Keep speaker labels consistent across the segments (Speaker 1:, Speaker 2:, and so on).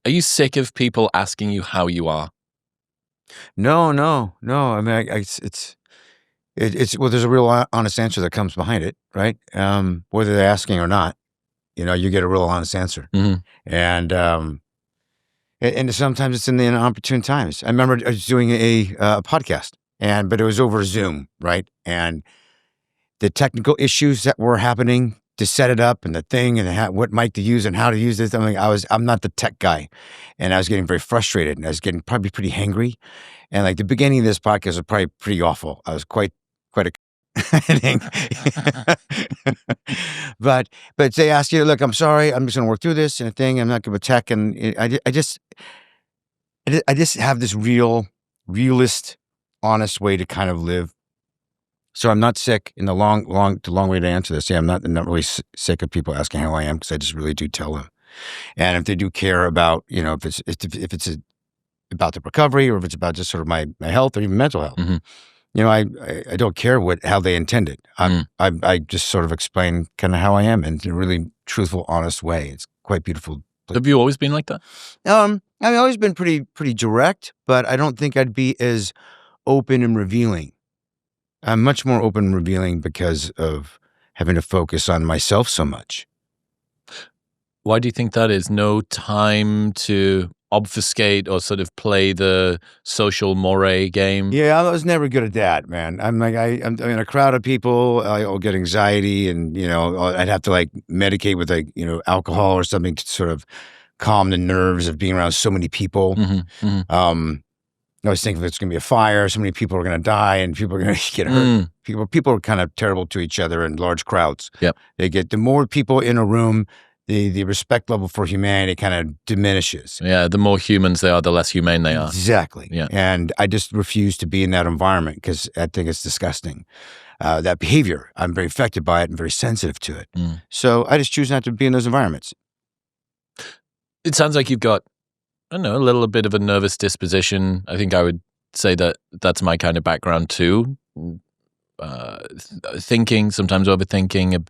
Speaker 1: Are you sick of people asking you how you are?
Speaker 2: No. I mean, well, there's a real honest answer that comes behind it, right? Whether they're asking or not, you get a real honest answer.
Speaker 1: Mhm.
Speaker 2: And sometimes it's in the inopportune times. I remember I was doing a podcast, but it was over Zoom, right? And the technical issues that were happening to set it up and the thing and what mic to use and how to use this. I'm not the tech guy, and I was getting very frustrated, and I was getting probably pretty hangry. And like the beginning of this podcast was probably pretty awful. I was quite a but they ask you, look, I'm sorry, I'm just going to work through this and a thing. I'm not good with tech, and I just have this realist, honest way to kind of live. So I'm not sick in the long way to answer this. Yeah, I'm not really sick of people asking how I am, because I just really do tell them. And if they do care about, if it's about the recovery, or if it's about just sort of my health or even mental health, I don't care how they intend it. I just sort of explain kind of how I am in a really truthful, honest way. It's quite beautiful.
Speaker 1: Have you always been like that?
Speaker 2: I've always been pretty direct, but I don't think I'd be as open and revealing. I'm much more open and revealing because of having to focus on myself so much.
Speaker 1: Why do you think that is? No time to obfuscate or sort of play the social moray game?
Speaker 2: Yeah, I was never good at that, man. I'm in a crowd of people, I'll get anxiety, and, I'd have to like medicate with alcohol or something to sort of calm the nerves of being around so many people. I was thinking if it's going to be a fire, so many people are going to die and people are going to get hurt. People are kind of terrible to each other in large crowds.
Speaker 1: Yep.
Speaker 2: The more people in a room, the respect level for humanity kind of diminishes.
Speaker 1: Yeah, the more humans they are, the less humane they are.
Speaker 2: Exactly.
Speaker 1: Yeah.
Speaker 2: And I just refuse to be in that environment because I think it's disgusting. That behavior, I'm very affected by it and very sensitive to it. So I just choose not to be in those environments.
Speaker 1: It sounds like you've got, I don't know, a little bit of a nervous disposition. I think I would say that that's my kind of background too. Thinking, sometimes overthinking,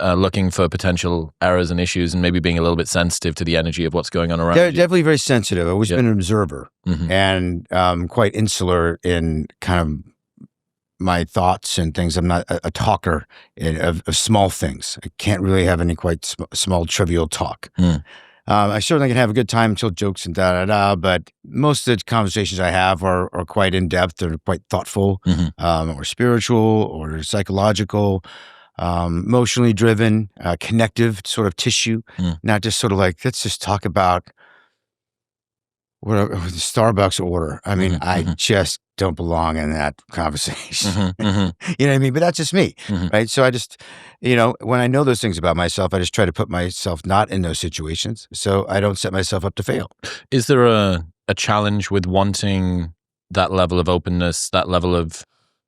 Speaker 1: looking for potential errors and issues, and maybe being a little bit sensitive to the energy of what's going on around you.
Speaker 2: Definitely very sensitive. I've always been an observer and quite insular in kind of my thoughts and things. I'm not a talker of small things. I can't really have any quite small trivial talk. I certainly can have a good time until jokes and but most of the conversations I have are quite in-depth. They're quite thoughtful, or spiritual, or psychological, emotionally driven, connective sort of tissue, not just sort of like, let's just talk about whatever the Starbucks order. I mean, I just don't belong in that conversation. You know what I mean? But that's just me, right? So I just, when I know those things about myself, I just try to put myself not in those situations so I don't set myself up to fail.
Speaker 1: Is there a challenge with wanting that level of openness, that level of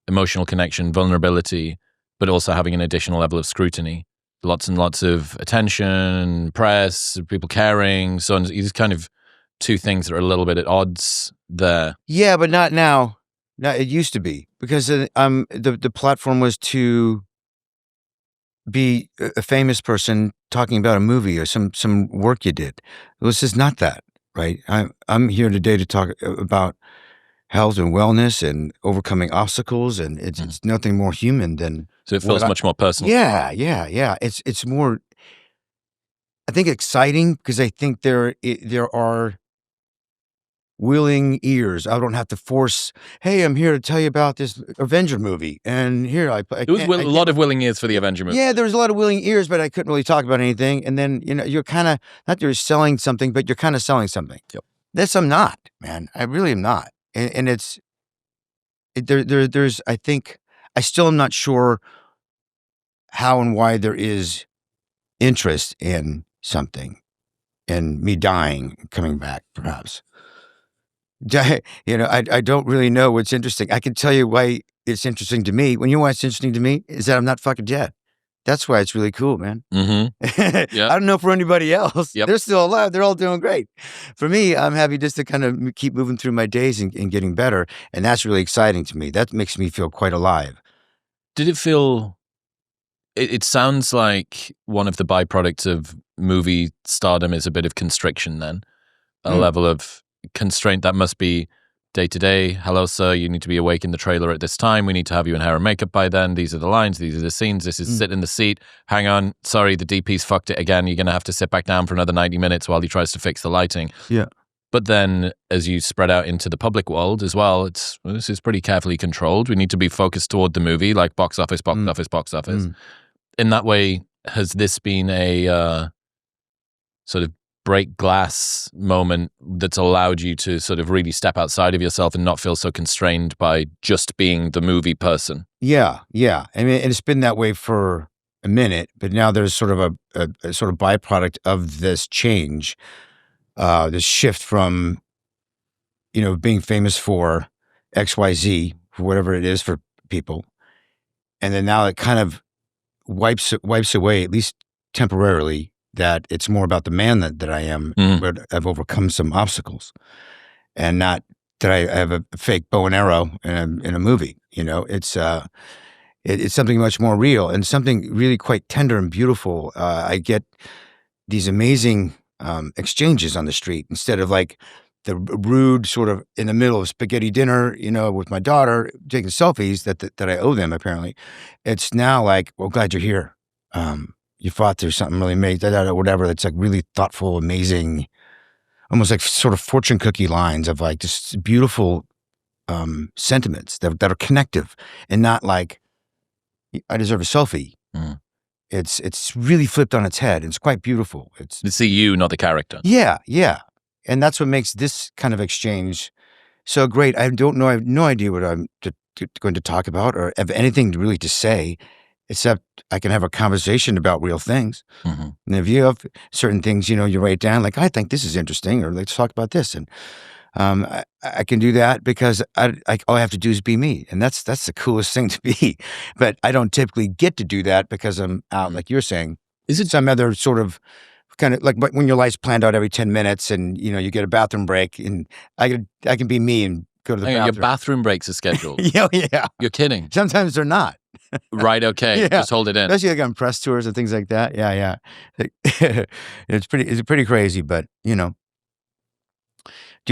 Speaker 1: emotional connection, vulnerability, but also having an additional level of scrutiny? Lots and lots of attention, press, people caring, so on. These kind of two things that are a little bit at odds there.
Speaker 2: Yeah, but not now. No, it used to be, because the platform was to be a famous person talking about a movie or some work you did. This is not that, right? I'm here today to talk about health and wellness and overcoming obstacles, and it's nothing more human than.
Speaker 1: So it feels much more personal.
Speaker 2: Yeah. It's more, I think, exciting, because I think there are willing ears. I don't have to force, hey, I'm here to tell you about this Avengers movie. And here
Speaker 1: there was a lot of willing ears for the Avengers movie.
Speaker 2: Yeah, there was a lot of willing ears, but I couldn't really talk about anything. And then, you're kind of, not you're selling something, but you're kind of selling something.
Speaker 1: Yep.
Speaker 2: This I'm not, man. I really am not. And there's, I think, I still am not sure how and why there is interest in something, and me dying, coming back, perhaps. I don't really know what's interesting. I can tell you why it's interesting to me. When you know why it's interesting to me is that I'm not fucking dead. That's why it's really cool, man.
Speaker 1: Yeah.
Speaker 2: I don't know for anybody else.
Speaker 1: Yep.
Speaker 2: They're still alive. They're all doing great. For me, I'm happy just to kind of keep moving through my days and getting better. And that's really exciting to me. That makes me feel quite alive.
Speaker 1: Did it feel... It sounds like one of the byproducts of movie stardom is a bit of constriction then. a level of constraint that must be day to day. Hello, sir, you need to be awake in the trailer at this time. We need to have you in hair and makeup by then. These are the lines. These are the scenes. This is sit in the seat. Hang on. Sorry, the DP's fucked it again. You're going to have to sit back down for another 90 minutes while he tries to fix the lighting.
Speaker 2: Yeah.
Speaker 1: But then as you spread out into the public world as well, this is pretty carefully controlled. We need to be focused toward the movie, like box office. In that way, has this been a sort of break glass moment that's allowed you to sort of really step outside of yourself and not feel so constrained by just being the movie person?
Speaker 2: Yeah. I mean, and it's been that way for a minute, but now there's sort of a sort of byproduct of this change, this shift from, being famous for XYZ, for whatever it is for people. And then now it kind of wipes away, at least temporarily, that it's more about the man that I am, but I've overcome some obstacles, and not that I have a fake bow and arrow in a movie. It's something much more real and something really quite tender and beautiful. I get these amazing exchanges on the street instead of like the rude sort of in the middle of spaghetti dinner, with my daughter taking selfies that I owe them. Apparently, it's now like, well, glad you're here. You fought through something really amazing, or whatever. That's like really thoughtful, amazing, almost like sort of fortune cookie lines of like just beautiful sentiments that are connective and not like, I deserve a selfie. It's really flipped on its head. It's quite beautiful.
Speaker 1: To see you, not the character.
Speaker 2: Yeah. And that's what makes this kind of exchange so great. I have no idea what I'm going to talk about or have anything really to say, except I can have a conversation about real things. And if you have certain things, you write down, like, I think this is interesting, or let's talk about this. And I can do that because all I have to do is be me. And that's the coolest thing to be. But I don't typically get to do that because I'm out, like you're saying. Is it some other sort of kind of like when your life's planned out every 10 minutes and, you get a bathroom break, and I can be me and go to the bathroom.
Speaker 1: Your bathroom breaks are scheduled.
Speaker 2: Yeah.
Speaker 1: You're kidding.
Speaker 2: Sometimes they're not.
Speaker 1: Right, okay. Yeah. Just hold it in.
Speaker 2: Especially like on press tours and things like that. Yeah. It's pretty crazy, but do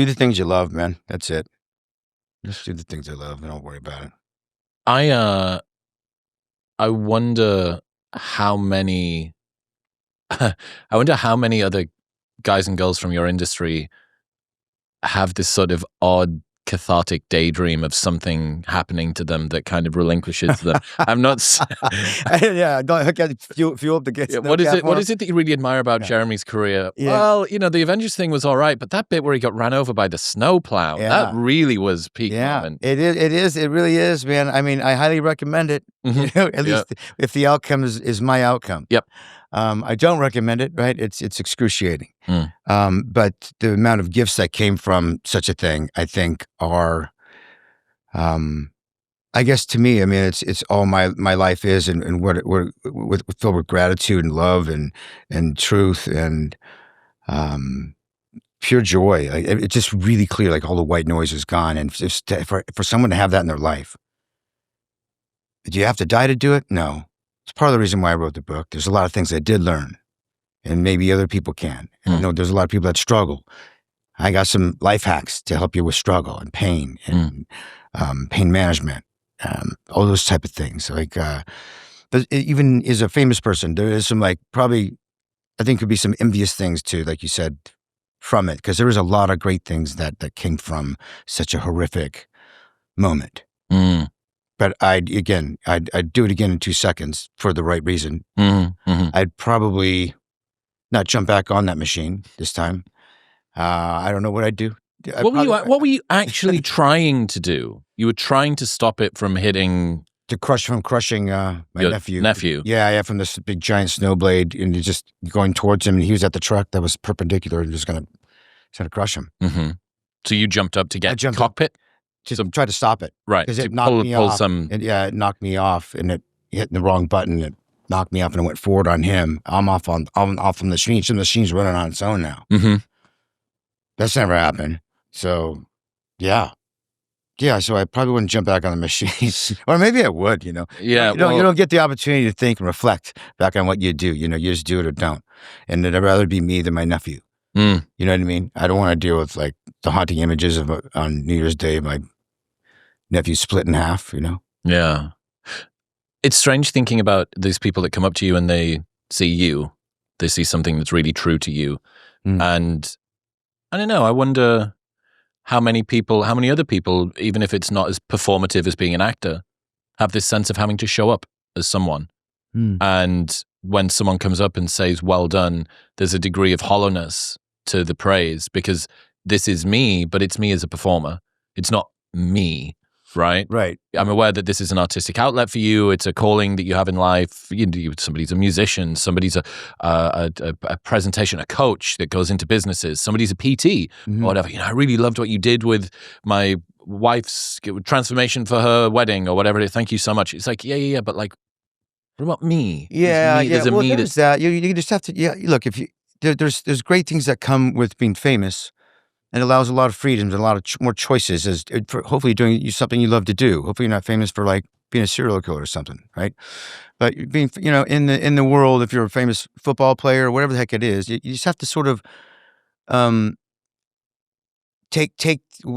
Speaker 2: the things you love, man. That's it. Just do the things I love and don't worry about it.
Speaker 1: I wonder how many other guys and girls from your industry have this sort of odd cathartic daydream of something happening to them that kind of relinquishes them. I'm not.
Speaker 2: Don't fuel up the kids.
Speaker 1: What is it that you really admire about Jeremy's career? Yeah. Well, the Avengers thing was all right, but that bit where he got ran over by the snowplow, that really was peak moment.
Speaker 2: It is. It really is, man. I mean, I highly recommend it. At least if the outcome is my outcome.
Speaker 1: Yep.
Speaker 2: I don't recommend it, right? It's excruciating. But the amount of gifts that came from such a thing, I think, are, I guess to me, I mean, it's all my life is, and what filled with gratitude and love and truth and pure joy. It's just really clear, like all the white noise is gone, and for someone to have that in their life, do you have to die to do it? No. It's part of the reason why I wrote the book. There's a lot of things I did learn, and maybe other people can. And I know there's a lot of people that struggle. I got some life hacks to help you with struggle and pain and pain management, all those type of things. Like, but even as a famous person, there is some probably, I think could be some envious things too, like you said, from it, because there is a lot of great things that came from such a horrific moment. But I'd do it again in 2 seconds for the right reason. I'd probably not jump back on that machine this time. I don't know what I'd do.
Speaker 1: What were you actually trying to do? You were trying to stop it from hitting...
Speaker 2: crushing my nephew. Yeah, from this big giant snow blade, and just going towards him, and he was at the truck that was perpendicular and just going to crush him.
Speaker 1: So you jumped up to get cockpit?
Speaker 2: To try to stop it.
Speaker 1: Right.
Speaker 2: Because it knocked me off. It knocked me off, and it hit the wrong button. It knocked me off, and it went forward on him. I'm off from the machine. The machine's running on its own now. That's never happened. So, yeah. So I probably wouldn't jump back on the machine. Or maybe I would, Yeah. You don't get the opportunity to think and reflect back on what you do. You just do it or don't. And I'd rather be me than my nephew.
Speaker 1: Mm.
Speaker 2: You know what I mean? I don't want to deal with like the haunting images of on New Year's Day, my nephew split in half, you know?
Speaker 1: Yeah. It's strange thinking about these people that come up to you and they see you. They see something that's really true to you.
Speaker 2: Mm.
Speaker 1: And I don't know, I wonder how many other people, even if it's not as performative as being an actor, have this sense of having to show up as someone.
Speaker 2: Mm.
Speaker 1: And when someone comes up and says, well done, there's a degree of hollowness to the praise because this is me, but it's me as a performer. It's not me, right?
Speaker 2: Right.
Speaker 1: I'm aware that this is an artistic outlet for you. It's a calling that you have in life. Somebody's a musician. Somebody's a presentation, a coach that goes into businesses. Somebody's a PT or whatever. I really loved what you did with my wife's transformation for her wedding or whatever. Thank you so much. It's like, yeah, but like, what about me?
Speaker 2: Yeah,
Speaker 1: There's a
Speaker 2: well,
Speaker 1: me
Speaker 2: there's that. You just have to. Yeah, look, if you there's great things that come with being famous. It allows a lot of freedoms, a lot of more choices. As for hopefully doing something you love to do. Hopefully you're not famous for like being a serial killer or something, right? But being, in the world, if you're a famous football player or whatever the heck it is, you just have to sort of take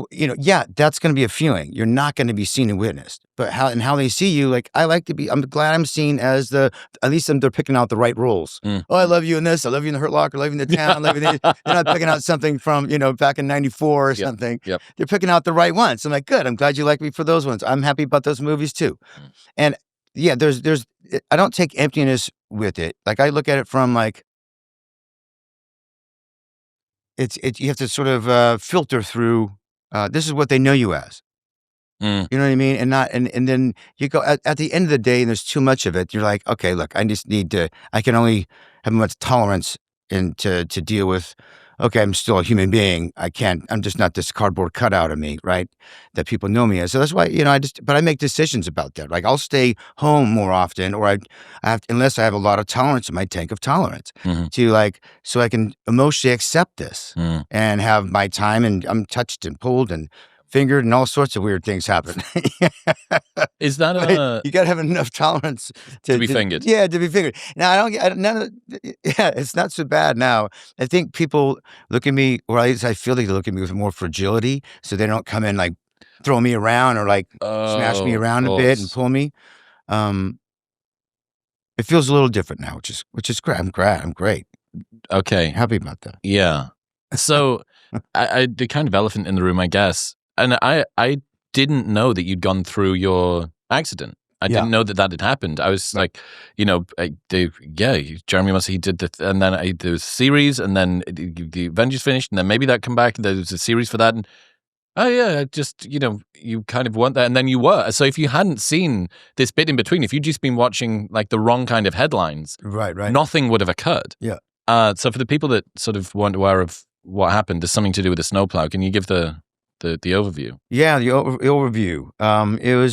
Speaker 2: yeah, that's going to be a feeling. You're not going to be seen and witnessed, but how they see you, like I'm glad I'm seen as at least they're picking out the right roles.
Speaker 1: Mm.
Speaker 2: Oh, I love you in this. I love you in the Hurt Locker. I love you in the Town. I love you in they're not picking out something from back in '94 or something.
Speaker 1: Yep.
Speaker 2: They're picking out the right ones. I'm like, good. I'm glad you like me for those ones. I'm happy about those movies too. And yeah, there's I don't take emptiness with it. Like I look at it from like. You have to sort of filter through. This is what they know you as.
Speaker 1: Mm.
Speaker 2: You know what I mean? And not and then you go at the end of the day, and there's too much of it. You're like, okay, look, I just need to. I can only have much tolerance to deal with. Okay, I'm still a human being. I can't. I'm just not this cardboard cutout of me, right? That people know me as. So that's why but I make decisions about that. Like I'll stay home more often, or I have unless I have a lot of tolerance in my tank of tolerance to like, so I can emotionally accept this and have my time. And I'm touched and pulled and fingered and all sorts of weird things happen.
Speaker 1: Is that
Speaker 2: you gotta have enough tolerance
Speaker 1: to be fingered?
Speaker 2: Yeah, to be fingered. Now it's not so bad now. I think people look at me, or at least I feel like they look at me with more fragility, so they don't come in like throw me around or like smash me around a bit and pull me. It feels a little different now, which is great. I'm great.
Speaker 1: Okay,
Speaker 2: Happy about that.
Speaker 1: Yeah. So the kind of elephant in the room, I guess. And I didn't know that you'd gone through your accident. I didn't know that had happened. I was like, Jeremy Musser, he did and then there was a series, and then the Avengers finished, and then maybe that come back, and there was a series for that, and just, you kind of want that, and then you were. So if you hadn't seen this bit in between, if you'd just been watching like the wrong kind of headlines,
Speaker 2: right,
Speaker 1: nothing would have occurred.
Speaker 2: Yeah.
Speaker 1: So for the people that sort of weren't aware of what happened, there's something to do with the snowplow. Can you give the overview?
Speaker 2: Yeah, the overview.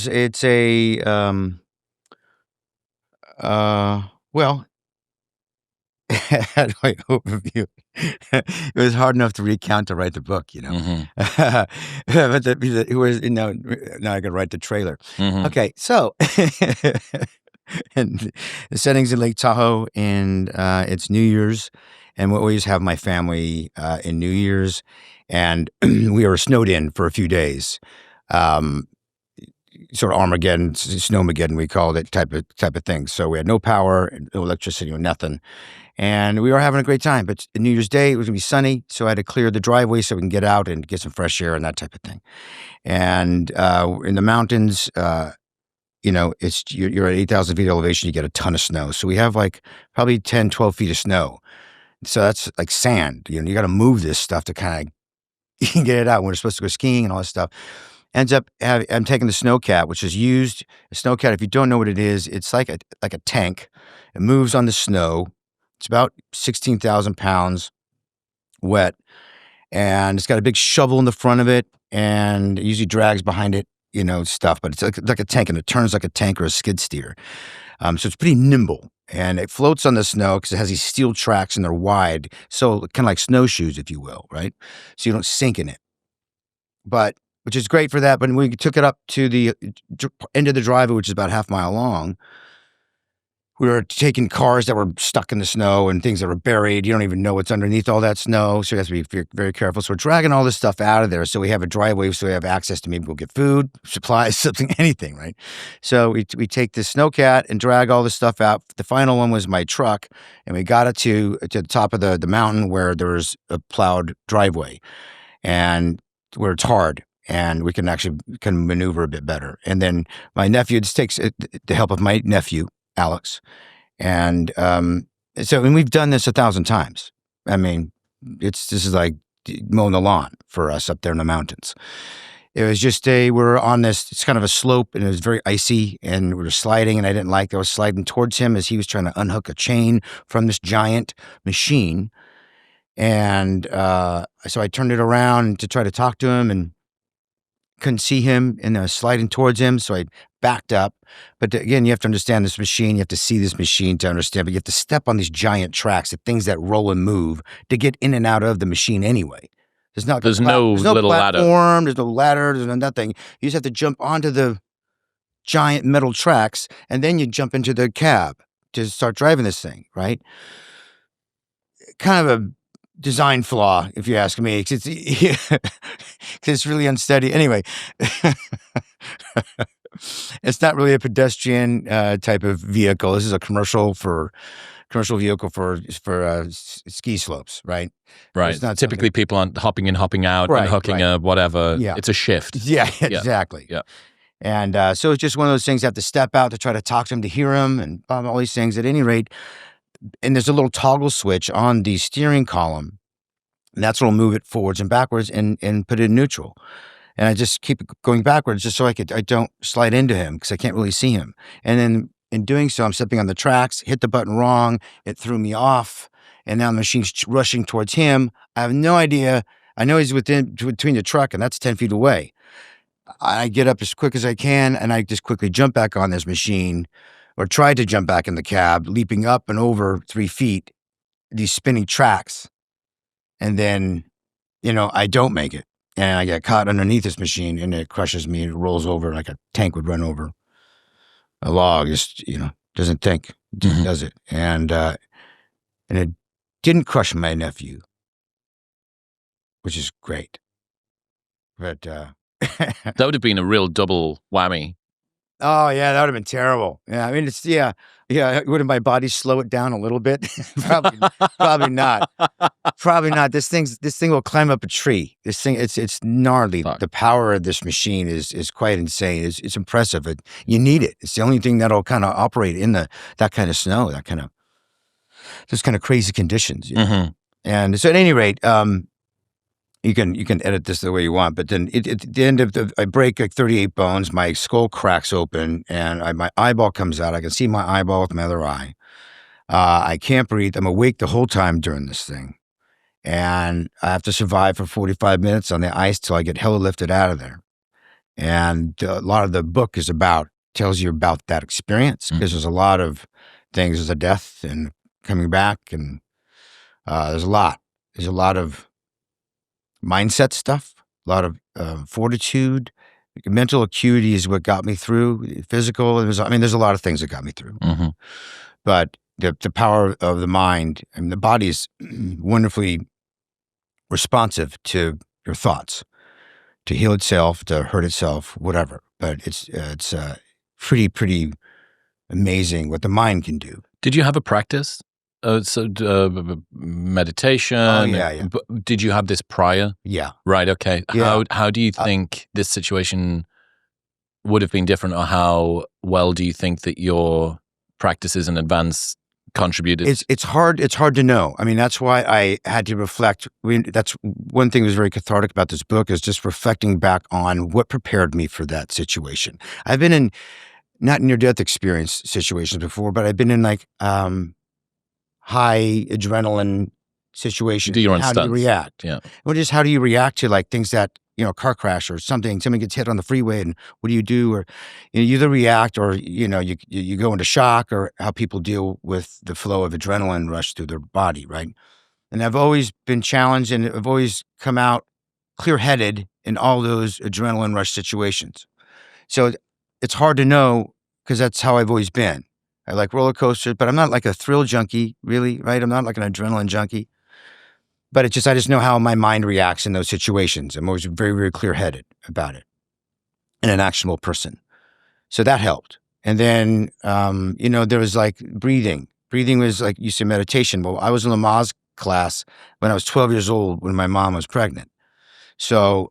Speaker 2: It's a well, how do I overview? It was hard enough to recount to write the book, but it was now I got to write the trailer. Okay, so and the setting's in Lake Tahoe, and it's New Year's, and we always have my family in New Year's, and we were snowed in for a few days. Sort of Armageddon, Snowmageddon, we called it, type of thing. So we had no power, no electricity, nothing. And we were having a great time. But New Year's Day, it was going to be sunny. So I had to clear the driveway so we can get out and get some fresh air and that type of thing. And in the mountains, you're at 8,000 feet elevation, you get a ton of snow. So we have like probably 10, 12 feet of snow. So that's like sand. You got to move this stuff to kind of get it out. We're supposed to go skiing and all this stuff. Ends up, I'm taking the snowcat, which is used. A snowcat, if you don't know what it is, it's like a tank. It moves on the snow. It's about 16,000 pounds wet. And it's got a big shovel in the front of it. And it usually drags behind it, stuff. But it's like a tank, and it turns like a tank or a skid steer. So it's pretty nimble. And it floats on the snow because it has these steel tracks, and they're wide. So kind of like snowshoes, if you will, right? So you don't sink in it. Which is great for that. But when we took it up to the end of the driveway, which is about half mile long, we were taking cars that were stuck in the snow and things that were buried. You don't even know what's underneath all that snow. So you have to be very, very careful. So we're dragging all this stuff out of there. So we have a driveway, so we have access to maybe go get food, supplies, something, anything, right? So we take this snowcat and drag all this stuff out. The final one was my truck, and we got it to the top of the mountain where there was a plowed driveway, and where it's hard. And we can maneuver a bit better. And then my nephew, this takes the help of my nephew, Alex. And we've done this 1,000 times. I mean, this is like mowing the lawn for us up there in the mountains. It was just we're on this, it's kind of a slope, and it was very icy, and we were sliding, and I was sliding towards him as he was trying to unhook a chain from this giant machine. And so I turned it around to try to talk to him, and couldn't see him, and I was sliding towards him, so I backed up. But again, you have to understand this machine. You have to see this machine to understand, but you have to step on these giant tracks, the things that roll and move, to get in and out of the machine anyway. There's no
Speaker 1: little
Speaker 2: platform, there's no ladder, there's no nothing. You just have to jump onto the giant metal tracks, and then you jump into the cab to start driving this thing, right? Kind of a design flaw, if you ask me, because it's really unsteady. Anyway, it's not really a pedestrian type of vehicle. This is a commercial vehicle for ski slopes, right?
Speaker 1: Right. It's not typically people aren't hopping in, hopping out, and hooking a whatever.
Speaker 2: Yeah.
Speaker 1: It's a shift.
Speaker 2: Yeah, exactly.
Speaker 1: Yeah.
Speaker 2: And so it's just one of those things. You have to step out to try to talk to him, to hear him, and all these things. At any rate, and there's a little toggle switch on the steering column, and that's what'll move it forwards and backwards and put it in neutral. And I just keep going backwards just so I don't slide into him, because I can't really see him. And then in doing so, I'm stepping on the tracks, hit the button wrong, it threw me off, and now the machine's rushing towards him. I have no idea. I know he's between the truck, and that's 10 feet away. I get up as quick as I can, and I just quickly jump back on this machine, or try to jump back in the cab, leaping up and over 3 feet, these spinning tracks. And then, I don't make it. And I get caught underneath this machine, and it crushes me. It rolls over like a tank would run over a log. Just, doesn't think, just does it. And it didn't crush my nephew, which is great. But
Speaker 1: that would have been a real double whammy.
Speaker 2: Oh yeah, that would have been terrible. Yeah, I mean, Would my body slow it down a little bit? Probably not. Probably not. This thing will climb up a tree. This thing, it's gnarly.
Speaker 1: Fuck.
Speaker 2: The power of this machine is quite insane. It's impressive. You need it. It's the only thing that'll kind of operate in that kind of snow, those kind of crazy conditions. And so, at any rate, you can edit this the way you want, but then at the end of I break like 38 bones, my skull cracks open, and my eyeball comes out. I can see my eyeball with my other eye. I can't breathe. I'm awake the whole time during this thing, and I have to survive for 45 minutes on the ice till I get hella lifted out of there. And a lot of the book tells you about that experience, because there's a lot of things. There's a death and coming back, and there's a lot of mindset stuff, a lot of fortitude. Mental acuity is what got me through. Physical, there's a lot of things that got me through. But the power of the mind, the body is wonderfully responsive to your thoughts, to heal itself, to hurt itself, whatever. But it's pretty amazing what the mind can do.
Speaker 1: Did you have a practice? Meditation.
Speaker 2: Oh, yeah.
Speaker 1: Did you have this prior?
Speaker 2: Yeah.
Speaker 1: Right. Okay.
Speaker 2: Yeah.
Speaker 1: How do you think this situation would have been different, or how well do you think that your practices in advance contributed?
Speaker 2: It's hard to know. I mean, that's why I had to reflect. That's one thing that was very cathartic about this book, is just reflecting back on what prepared me for that situation. I've been in not near-death experience situations before, but I've been in high adrenaline situations.
Speaker 1: Do your own
Speaker 2: How
Speaker 1: stunts.
Speaker 2: do you react?
Speaker 1: Yeah.
Speaker 2: Well, just how do you react to things that, car crash or something, somebody gets hit on the freeway, and what do you do? Or you either react, or, you go into shock, or how people deal with the flow of adrenaline rush through their body, right? And I've always been challenged, and I've always come out clear-headed in all those adrenaline rush situations. So it's hard to know, because that's how I've always been. I like roller coasters, but I'm not like a thrill junkie, really, right? I'm not like an adrenaline junkie. But I just know how my mind reacts in those situations. I'm always very, very clear-headed about it and an actionable person. So that helped. And then, there was like breathing. Breathing was like, you say meditation. Well, I was in Lamaze class when I was 12 years old when my mom was pregnant. So,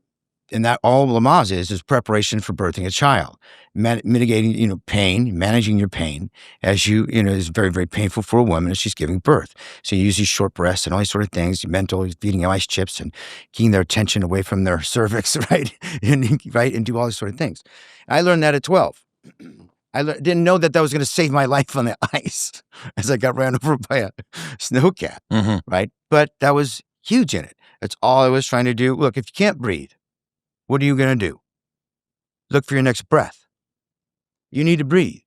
Speaker 2: and that all Lamaze is preparation for birthing a child, mitigating, pain, managing your pain as is very, very painful for a woman as she's giving birth. So you use these short breaths and all these sort of things, mental, feeding them ice chips and keeping their attention away from their cervix, right? And do all these sort of things. I learned that at 12. I didn't know that was going to save my life on the ice as I got ran over by a snowcat, right? But that was huge in it. That's all I was trying to do. Look, if you can't breathe, what are you going to do? Look for your next breath. You need to breathe.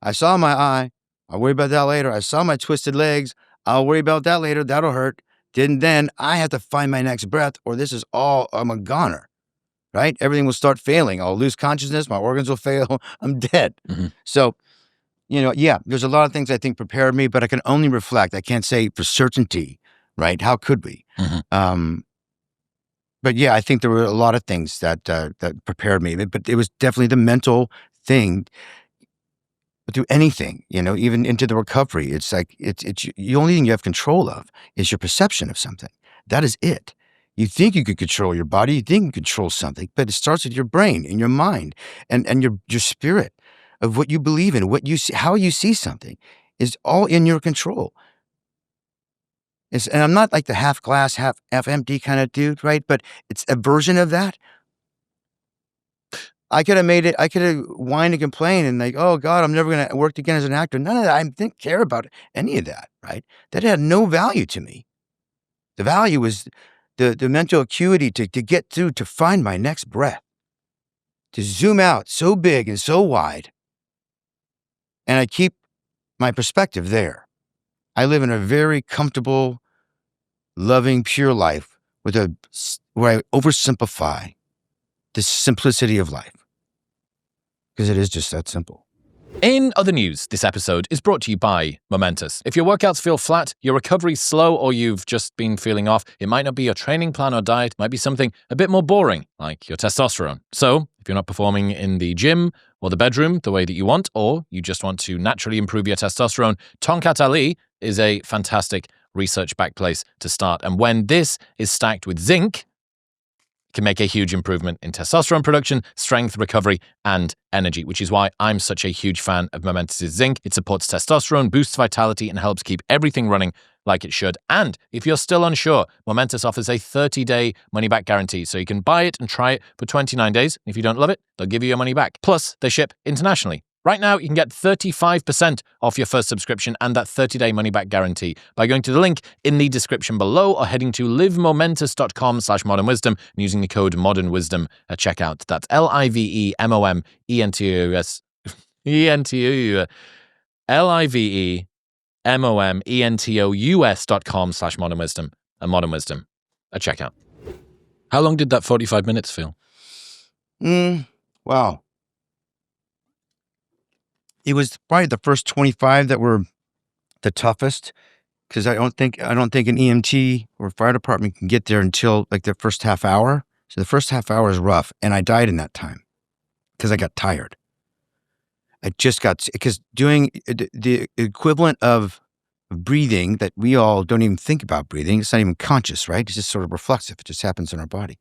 Speaker 2: I saw my eye. I'll worry about that later. I saw my twisted legs. I'll worry about that later. That'll hurt. Didn't then. I have to find my next breath or this is all, I'm a goner, right? Everything will start failing. I'll lose consciousness. My organs will fail. I'm dead. So, there's a lot of things I think prepared me, but I can only reflect. I can't say for certainty, right? How could we? But yeah, I think there were a lot of things that prepared me, but it was definitely the mental thing. Do anything, even into the recovery. It's like it's the only thing you have control of is your perception of something. That is it. You think you could control your body, you think you can control something, but it starts with your brain and your mind and your spirit of what you believe in, what you see, how you see something is all in your control. And I'm not like the half glass, half empty kind of dude, right? But it's a version of that. I could have made it, I could have whined and complained and like, oh God, I'm never going to work again as an actor. None of that. I didn't care about any of that, right? That had no value to me. The value was the mental acuity to get through, to find my next breath, to zoom out so big and so wide. And I keep my perspective there. I live in a very comfortable, loving, pure life where I oversimplify the simplicity of life. Because it is just that simple.
Speaker 1: In other news, this episode is brought to you by Momentous. If your workouts feel flat, your recovery's slow, or you've just been feeling off, it might not be your training plan or diet, it might be something a bit more boring, like your testosterone. So, if you're not performing in the gym or the bedroom the way that you want, or you just want to naturally improve your testosterone, Tonkat Ali is a fantastic research-backed place to start. And when this is stacked with zinc, can make a huge improvement in testosterone production, strength, recovery, and energy, which is why I'm such a huge fan of Momentous' zinc. It supports testosterone, boosts vitality, and helps keep everything running like it should. And if you're still unsure, Momentous offers a 30-day money-back guarantee, so you can buy it and try it for 29 days. If you don't love it, they'll give you your money back. Plus, they ship internationally. Right now, you can get 35% off your first subscription and that 30-day money-back guarantee by going to the link in the description below or heading to livemomentous.com/modernwisdom and using the code modernwisdom at checkout. That's LIVEMOMENTOUS LIVEMOMENTOUS.com/modernwisdom and modernwisdom at checkout. How long did that 45 minutes feel?
Speaker 2: Wow. It was probably the first 25 that were the toughest because I don't think an EMT or fire department can get there until like the first half hour. So the first half hour is rough, and I died in that time because I got tired. Because doing the equivalent of breathing that we all don't even think about breathing. It's not even conscious, right? It's just sort of reflexive. It just happens in our body.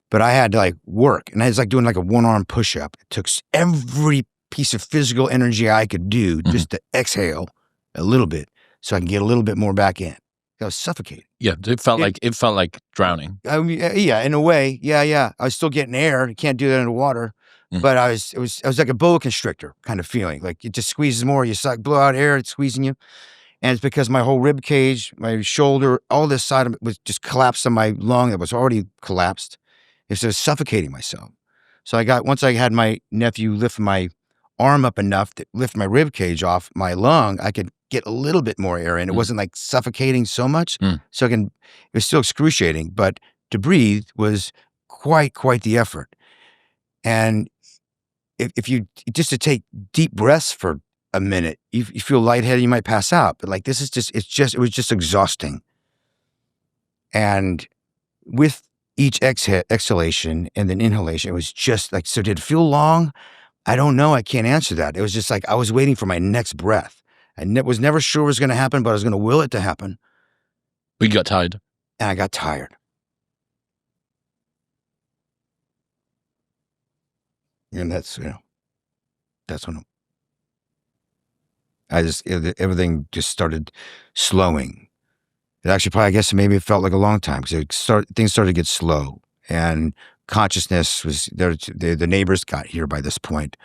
Speaker 2: But I had to like work, and I was like doing like a one-arm push-up. It took every piece of physical energy I could do just to exhale a little bit so I can get a little bit more back in. I was suffocating.
Speaker 1: Yeah, it felt like drowning.
Speaker 2: Yeah, in a way. Yeah. I was still getting air. You can't do that underwater. But I was like a boa constrictor kind of feeling. Like it just squeezes more. You blow out air, it's squeezing you. And it's because my whole rib cage, my shoulder, all this side of it was just collapsed on my lung that was already collapsed. It was suffocating myself. So once I had my nephew lift my arm up enough to lift my rib cage off my lung, I could get a little bit more air in. It wasn't like suffocating so much. So it was still excruciating, but to breathe was quite the effort. And if you just to take deep breaths for a minute. You feel lightheaded, you might pass out. But like this is it was just exhausting. And with each exhalation and then inhalation, it was just like, so did it feel long? I don't know. I can't answer that. It was just like I was waiting for my next breath. I was never sure what was going to happen, but I was going to will it to happen.
Speaker 1: We got tired.
Speaker 2: And I got tired. And that's when everything just started slowing. It actually probably, I guess maybe it felt like a long time because things started to get slow and consciousness was there. The neighbors got here by this point.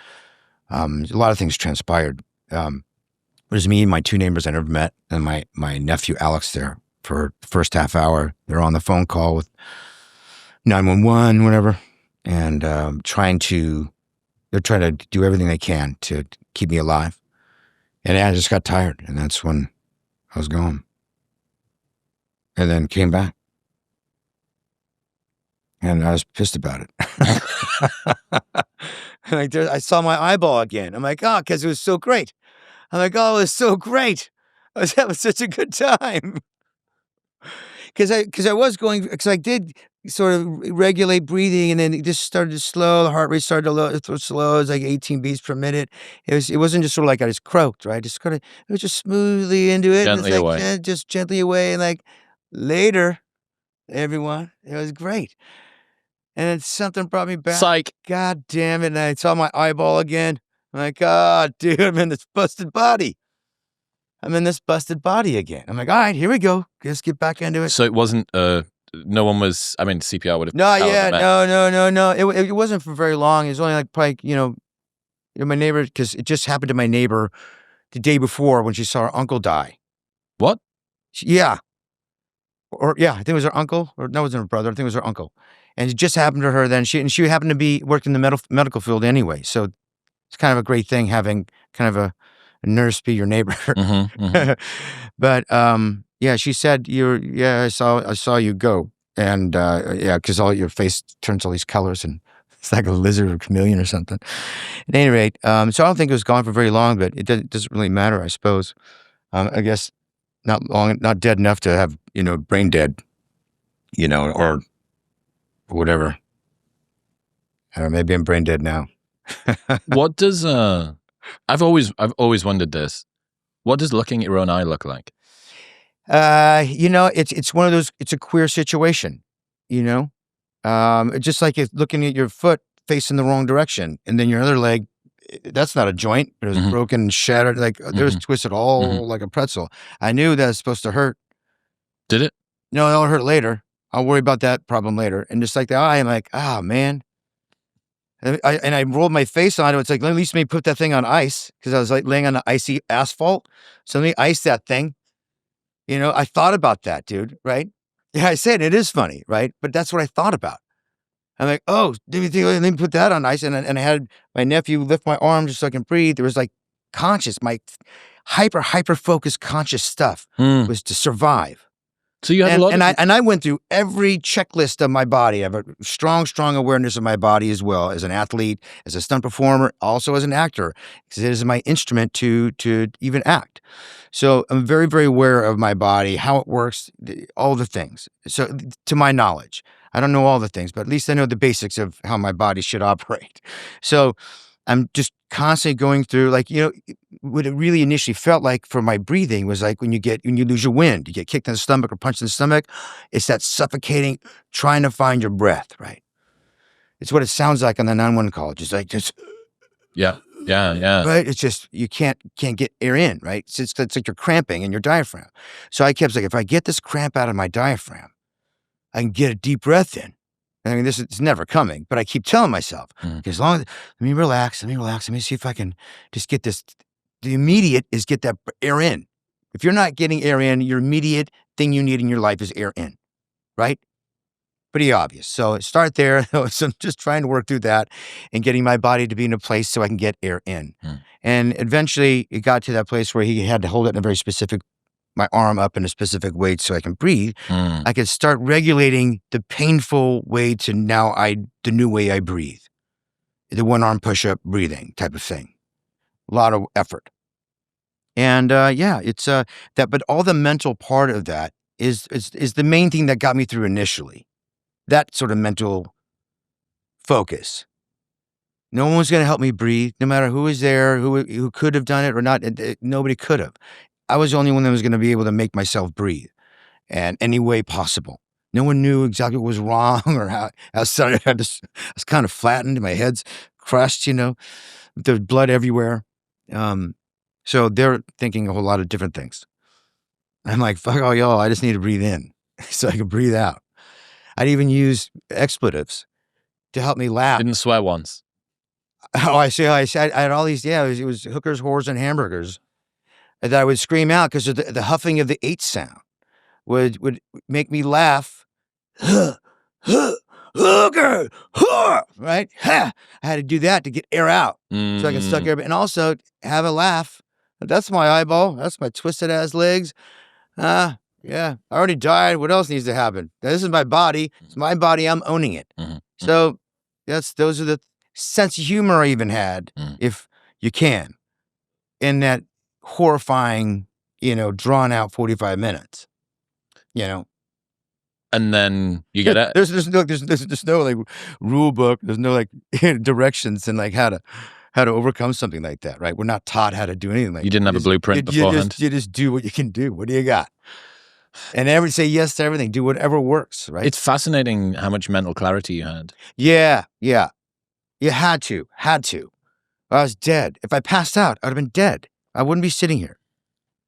Speaker 2: A lot of things transpired. It was me and my two neighbors I never met and my nephew Alex there for the first half hour. They're on the phone call with 911, whatever, and they're trying to do everything they can to keep me alive. And I just got tired, and that's when I was gone. And then came back. And I was pissed about it. Like I saw my eyeball again. I'm like, because it was so great. I'm like, it was so great. I was having such a good time. Because I did sort of regulate breathing, and then it just started to slow. The heart rate started to slow. It was like 18 beats per minute. It wasn't just sort of like I just croaked, right? It was just smoothly into it.
Speaker 1: Gently
Speaker 2: and it's like,
Speaker 1: away.
Speaker 2: just gently away. And like later, everyone, it was great. And then something brought me back.
Speaker 1: Psych.
Speaker 2: God damn it. And I saw my eyeball again. I'm like, dude, I'm in this busted body. Again. I'm like, all right, here we go. Let's get back into it.
Speaker 1: So it wasn't, no one was, I mean, CPR would have.
Speaker 2: No. It wasn't for very long. It was only like probably, my neighbor, because it just happened to my neighbor the day before when she saw her uncle die.
Speaker 1: What?
Speaker 2: Yeah. I think it was her uncle, or no, it wasn't her brother. I think it was her uncle. And it just happened to her then. She happened to be working in the medical field anyway. So it's kind of a great thing having kind of a nurse be your neighbor.
Speaker 1: Mm-hmm.
Speaker 2: But she said, I saw you go. And because all your face turns all these colors and it's like a lizard or chameleon or something. At any rate, so I don't think it was gone for very long, but it doesn't really matter, I suppose. I guess not dead enough to have, brain dead, or whatever. I don't know, maybe I'm brain dead now.
Speaker 1: What does, I've always wondered this. What does looking at your own eye look like?
Speaker 2: It's one of those, it's a queer situation, just like if looking at your foot facing the wrong direction and then your other leg, that's not a joint. It was broken and shattered. Like there was twisted all like a pretzel. I knew that was supposed to hurt.
Speaker 1: Did it?
Speaker 2: No, it'll hurt later. I'll worry about that problem later. And just like the eye, I'm like, man. And I rolled my face on it. It's like, at least let me put that thing on ice because I was like laying on the icy asphalt. So let me ice that thing. I thought about that, dude, right? Yeah, I said it is funny, right? But that's what I thought about. I'm like, let me put that on ice. And I had my nephew lift my arm just so I can breathe. There was like my hyper focused conscious stuff was to survive.
Speaker 1: So you had a lot
Speaker 2: and I went through every checklist of my body. I have a strong awareness of my body as well as an athlete, as a stunt performer, also as an actor, because it is my instrument to even act. So I'm very, very aware of my body, how it works, all the things. So to my knowledge, I don't know all the things, but at least I know the basics of how my body should operate. So I'm just constantly going through, like, what it really initially felt like for my breathing was like when you lose your wind, you get kicked in the stomach or punched in the stomach. It's that suffocating, trying to find your breath, right? It's what it sounds like on the 911 call. Just
Speaker 1: yeah.
Speaker 2: Right? It's just, you can't get air in, right? It's like you're cramping in your diaphragm. So I kept saying, if I get this cramp out of my diaphragm, I can get a deep breath in. I mean, it's never coming, but I keep telling myself, as long as, let me relax, let me see if I can just get this. The immediate is get that air in. If you're not getting air in, your immediate thing you need in your life is air in, right? Pretty obvious. So start there. So I'm just trying to work through that and getting my body to be in a place so I can get air in. And eventually it got to that place where he had to hold it in a very specific, my arm up in a specific way so I can breathe. I could start regulating the painful way to the new way I breathe. The one arm push-up breathing type of thing. A lot of effort. And it's that, but all the mental part of that is the main thing that got me through initially. That sort of mental focus. No one was going to help me breathe, no matter who was there, who could have done it or not. Nobody could have. I was the only one that was going to be able to make myself breathe, and any way possible. No one knew exactly what was wrong or how I started. I was kind of flattened. My head's crushed. There's blood everywhere. So they're thinking a whole lot of different things. I'm like, fuck all y'all. I just need to breathe in so I can breathe out. I'd even use expletives to help me laugh.
Speaker 1: Didn't swear once.
Speaker 2: Oh, I had all these. Yeah, it was hookers, whores, and hamburgers that I would scream out because the huffing of the H sound would make me laugh. Hooker, right? I had to do that to get air out so I can suck air, and also have a laugh. That's my eyeball. That's my twisted ass legs. Yeah, I already died. What else needs to happen? This is my body. It's my body. I'm owning it. So those are the sense of humor I even had, if you can, in that horrifying, drawn out 45 minutes.
Speaker 1: And then you get it.
Speaker 2: There's no like rule book. There's no like directions and like how to overcome something like that, right? We're not taught how to do anything like that.
Speaker 1: You didn't have a blueprint beforehand.
Speaker 2: You just do what you can do. What do you got? And say yes to everything. Do whatever works, right?
Speaker 1: It's fascinating how much mental clarity you had.
Speaker 2: Yeah. You had to. I was dead. If I passed out, I'd have been dead. I wouldn't be sitting here.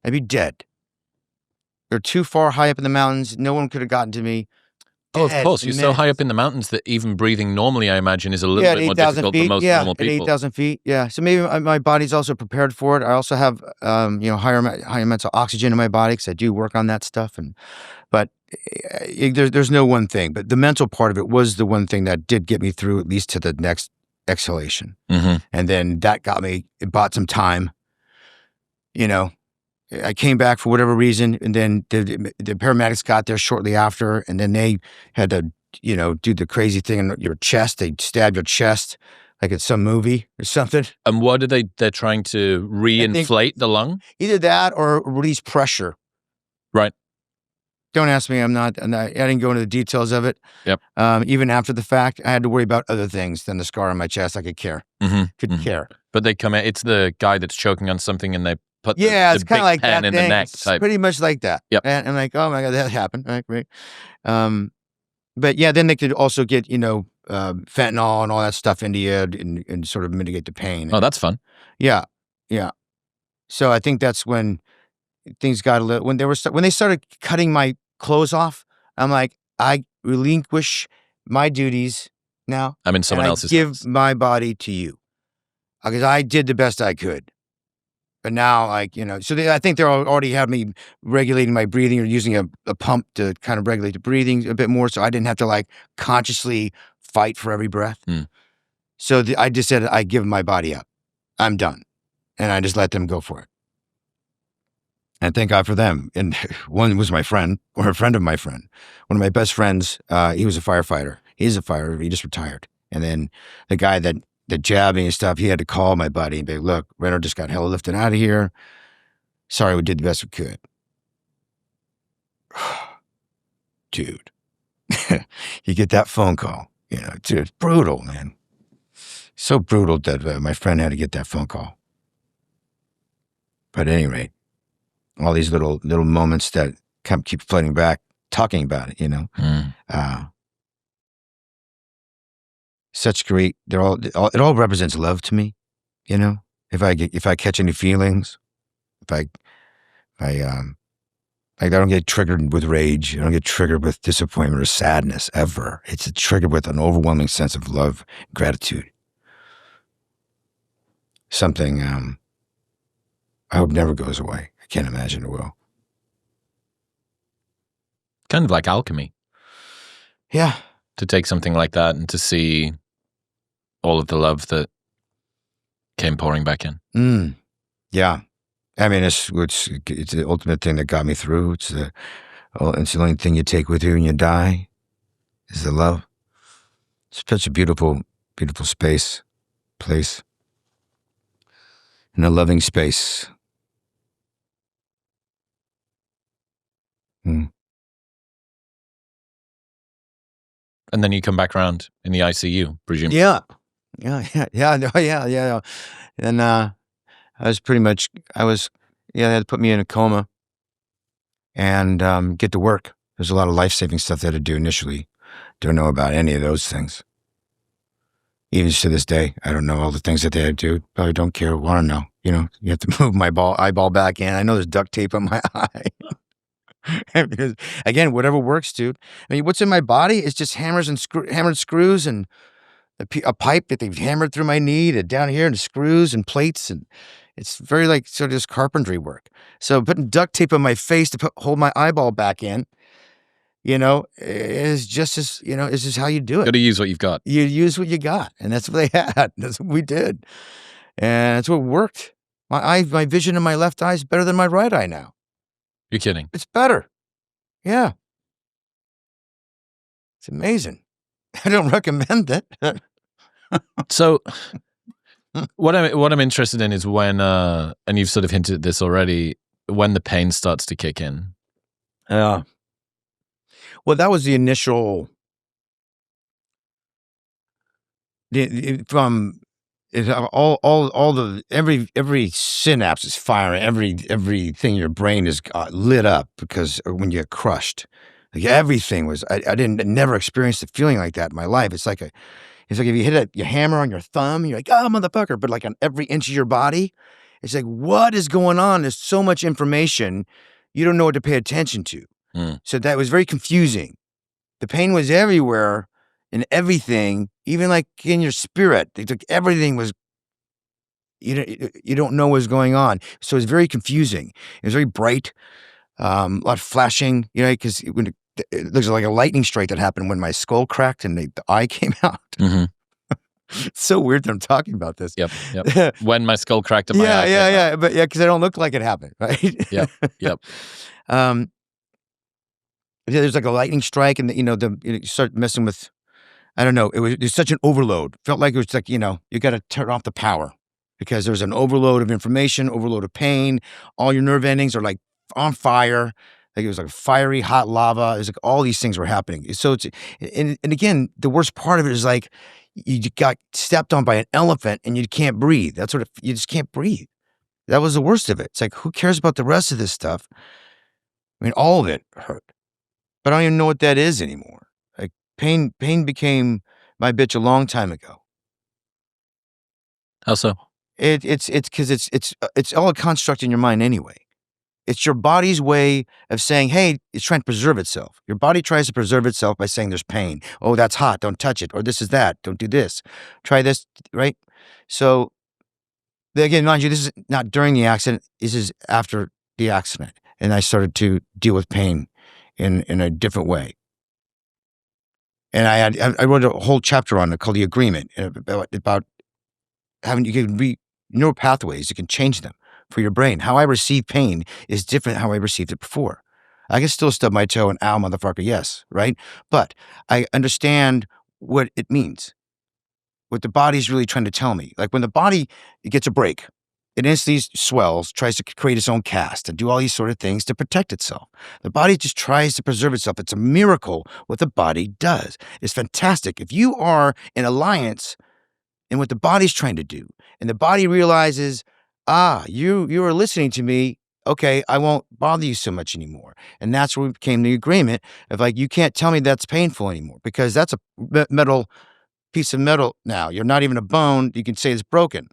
Speaker 2: I'd be dead. They're too far high up in the mountains. No one could have gotten to me.
Speaker 1: Oh, of course. You're so high up in the mountains that even breathing normally, I imagine, is a little bit more difficult than most normal people.
Speaker 2: 8,000 feet. Yeah. So maybe my body's also prepared for it. I also have, higher amounts of oxygen in my body because I do work on that stuff. But there's no one thing. But the mental part of it was the one thing that did get me through at least to the next exhalation. And then that it bought some time. I came back for whatever reason, and then the paramedics got there shortly after, and then they had to, do the crazy thing in your chest. They stab your chest like it's some movie or something.
Speaker 1: And what are they're trying to reinflate the lung?
Speaker 2: Either that or release pressure.
Speaker 1: Right.
Speaker 2: Don't ask me. I didn't go into the details of it.
Speaker 1: Yep.
Speaker 2: Even after the fact, I had to worry about other things than the scar on my chest. I could care. Couldn't care.
Speaker 1: But they come in. It's the guy that's choking on something, and they put
Speaker 2: it's kind of like
Speaker 1: pen
Speaker 2: that
Speaker 1: in
Speaker 2: thing.
Speaker 1: the neck
Speaker 2: It's
Speaker 1: type.
Speaker 2: pretty much like that.
Speaker 1: Yep.
Speaker 2: And I'm like, oh my God, that happened. Right, great. But yeah, then they could also get, fentanyl and all that stuff into you and sort of mitigate the pain.
Speaker 1: Oh, that's fun.
Speaker 2: Yeah. So I think that's when things got a little, when they started cutting my clothes off, I'm like, I relinquish my duties now.
Speaker 1: I'm in someone else's
Speaker 2: give
Speaker 1: hands.
Speaker 2: my body to you. Because I did the best I could. But now, so I think they already had me regulating my breathing or using a pump to kind of regulate the breathing a bit more, so I didn't have to consciously fight for every breath. So I just said, I give my body up. I'm done. And I just let them go for it. And thank God for them. And one was my friend, or a friend of my friend. One of my best friends, he was a firefighter. He's a firefighter. He just retired. And then the guy that jabbed me and stuff, he had to call my buddy and be like, look, Renner just got hella lifted out of here. Sorry, we did the best we could. Dude. You get that phone call. Dude, it's brutal, man. So brutal that my friend had to get that phone call. But at any rate, all these little moments that keep flooding back, talking about it, such great. It all represents love to me, If I catch any feelings, I don't get triggered with rage. I don't get triggered with disappointment or sadness ever. It's triggered with an overwhelming sense of love, gratitude. Something I hope never goes away. I can't imagine it will.
Speaker 1: Kind of like alchemy.
Speaker 2: Yeah.
Speaker 1: To take something like that and to see all of the love that came pouring back in.
Speaker 2: Yeah. I mean, it's the ultimate thing that got me through. It's the only thing you take with you when you die is the love. It's such a beautiful, beautiful place, in a loving space. Hmm.
Speaker 1: And then you come back around in the ICU, presumably.
Speaker 2: Yeah. Yeah. And I was pretty much, they had to put me in a coma and get to work. There's a lot of life-saving stuff they had to do initially. Don't know about any of those things. Even to this day, I don't know all the things that they had to do. Probably don't care, want to know. You have to move my eyeball back in. I know there's duct tape on my eye. Because, again, whatever works, dude. I mean, what's in my body is just hammered screws and a pipe that they've hammered through my knee to down here and screws and plates. And it's very like sort of this carpentry work. So putting duct tape on my face to hold my eyeball back in, is just as, is just how you do it.
Speaker 1: Got to use what you've got.
Speaker 2: You use what you got. And that's what they had. That's what we did. And that's what worked. My vision in my left eye is better than my right eye now.
Speaker 1: You're kidding.
Speaker 2: It's better. Yeah. It's amazing. I don't recommend it.
Speaker 1: So what I'm interested in is when, and you've sort of hinted at this already, when the pain starts to kick in.
Speaker 2: Yeah. Well, that was the initial, every synapse is firing, everything in your brain is lit up because when you get crushed, like everything was, I never experienced a feeling like that in my life. It's like if you hit your hammer on your thumb, you're like, oh, motherfucker. But like on every inch of your body, it's like, what is going on? There's so much information. You don't know what to pay attention to. So that was very confusing. The pain was everywhere in everything, even like in your spirit. Everything was, you don't know what's going on. So it was very confusing. It was very bright, a lot of flashing, because when it looks like a lightning strike that happened when my skull cracked and the eye came out.
Speaker 1: Mm-hmm.
Speaker 2: It's so weird that I'm talking about this.
Speaker 1: Yep. When my skull cracked in my eye.
Speaker 2: Yeah. But because I don't look like it happened, right?
Speaker 1: Yep.
Speaker 2: There's like a lightning strike, and you start messing with. I don't know. There's such an overload. Felt like it was like you got to turn off the power because there's an overload of information, overload of pain. All your nerve endings are like on fire. Like it was like fiery hot lava. It's like all these things were happening. So and again, the worst part of it is like you got stepped on by an elephant and you can't breathe. That's what you just can't breathe. That was the worst of it. It's like, who cares about the rest of this stuff? I mean, all of it hurt, but I don't even know what that is anymore. Like pain became my bitch a long time ago.
Speaker 1: How so?
Speaker 2: It's because it's all a construct in your mind anyway. It's your body's way of saying, hey, it's trying to preserve itself. Your body tries to preserve itself by saying there's pain. Oh, that's hot. Don't touch it. Or this is that. Don't do this. Try this, right? So, again, mind you, this is not during the accident. This is after the accident. And I started to deal with pain in a different way. And I wrote a whole chapter on it called The Agreement about having, you can neural pathways, you can change them for your brain. How I receive pain is different how I received it before. I can still stub my toe and ow, motherfucker, yes, right? But I understand what it means, what the body's really trying to tell me. Like when the body gets a break, it instantly swells, tries to create its own cast and do all these sort of things to protect itself. The body just tries to preserve itself. It's a miracle what the body does. It's fantastic. If you are in alliance in what the body's trying to do, and the body realizes, you are listening to me. Okay, I won't bother you so much anymore. And that's where we came to the agreement of like, you can't tell me that's painful anymore because that's a metal piece of metal now. You're not even a bone. You can say it's broken.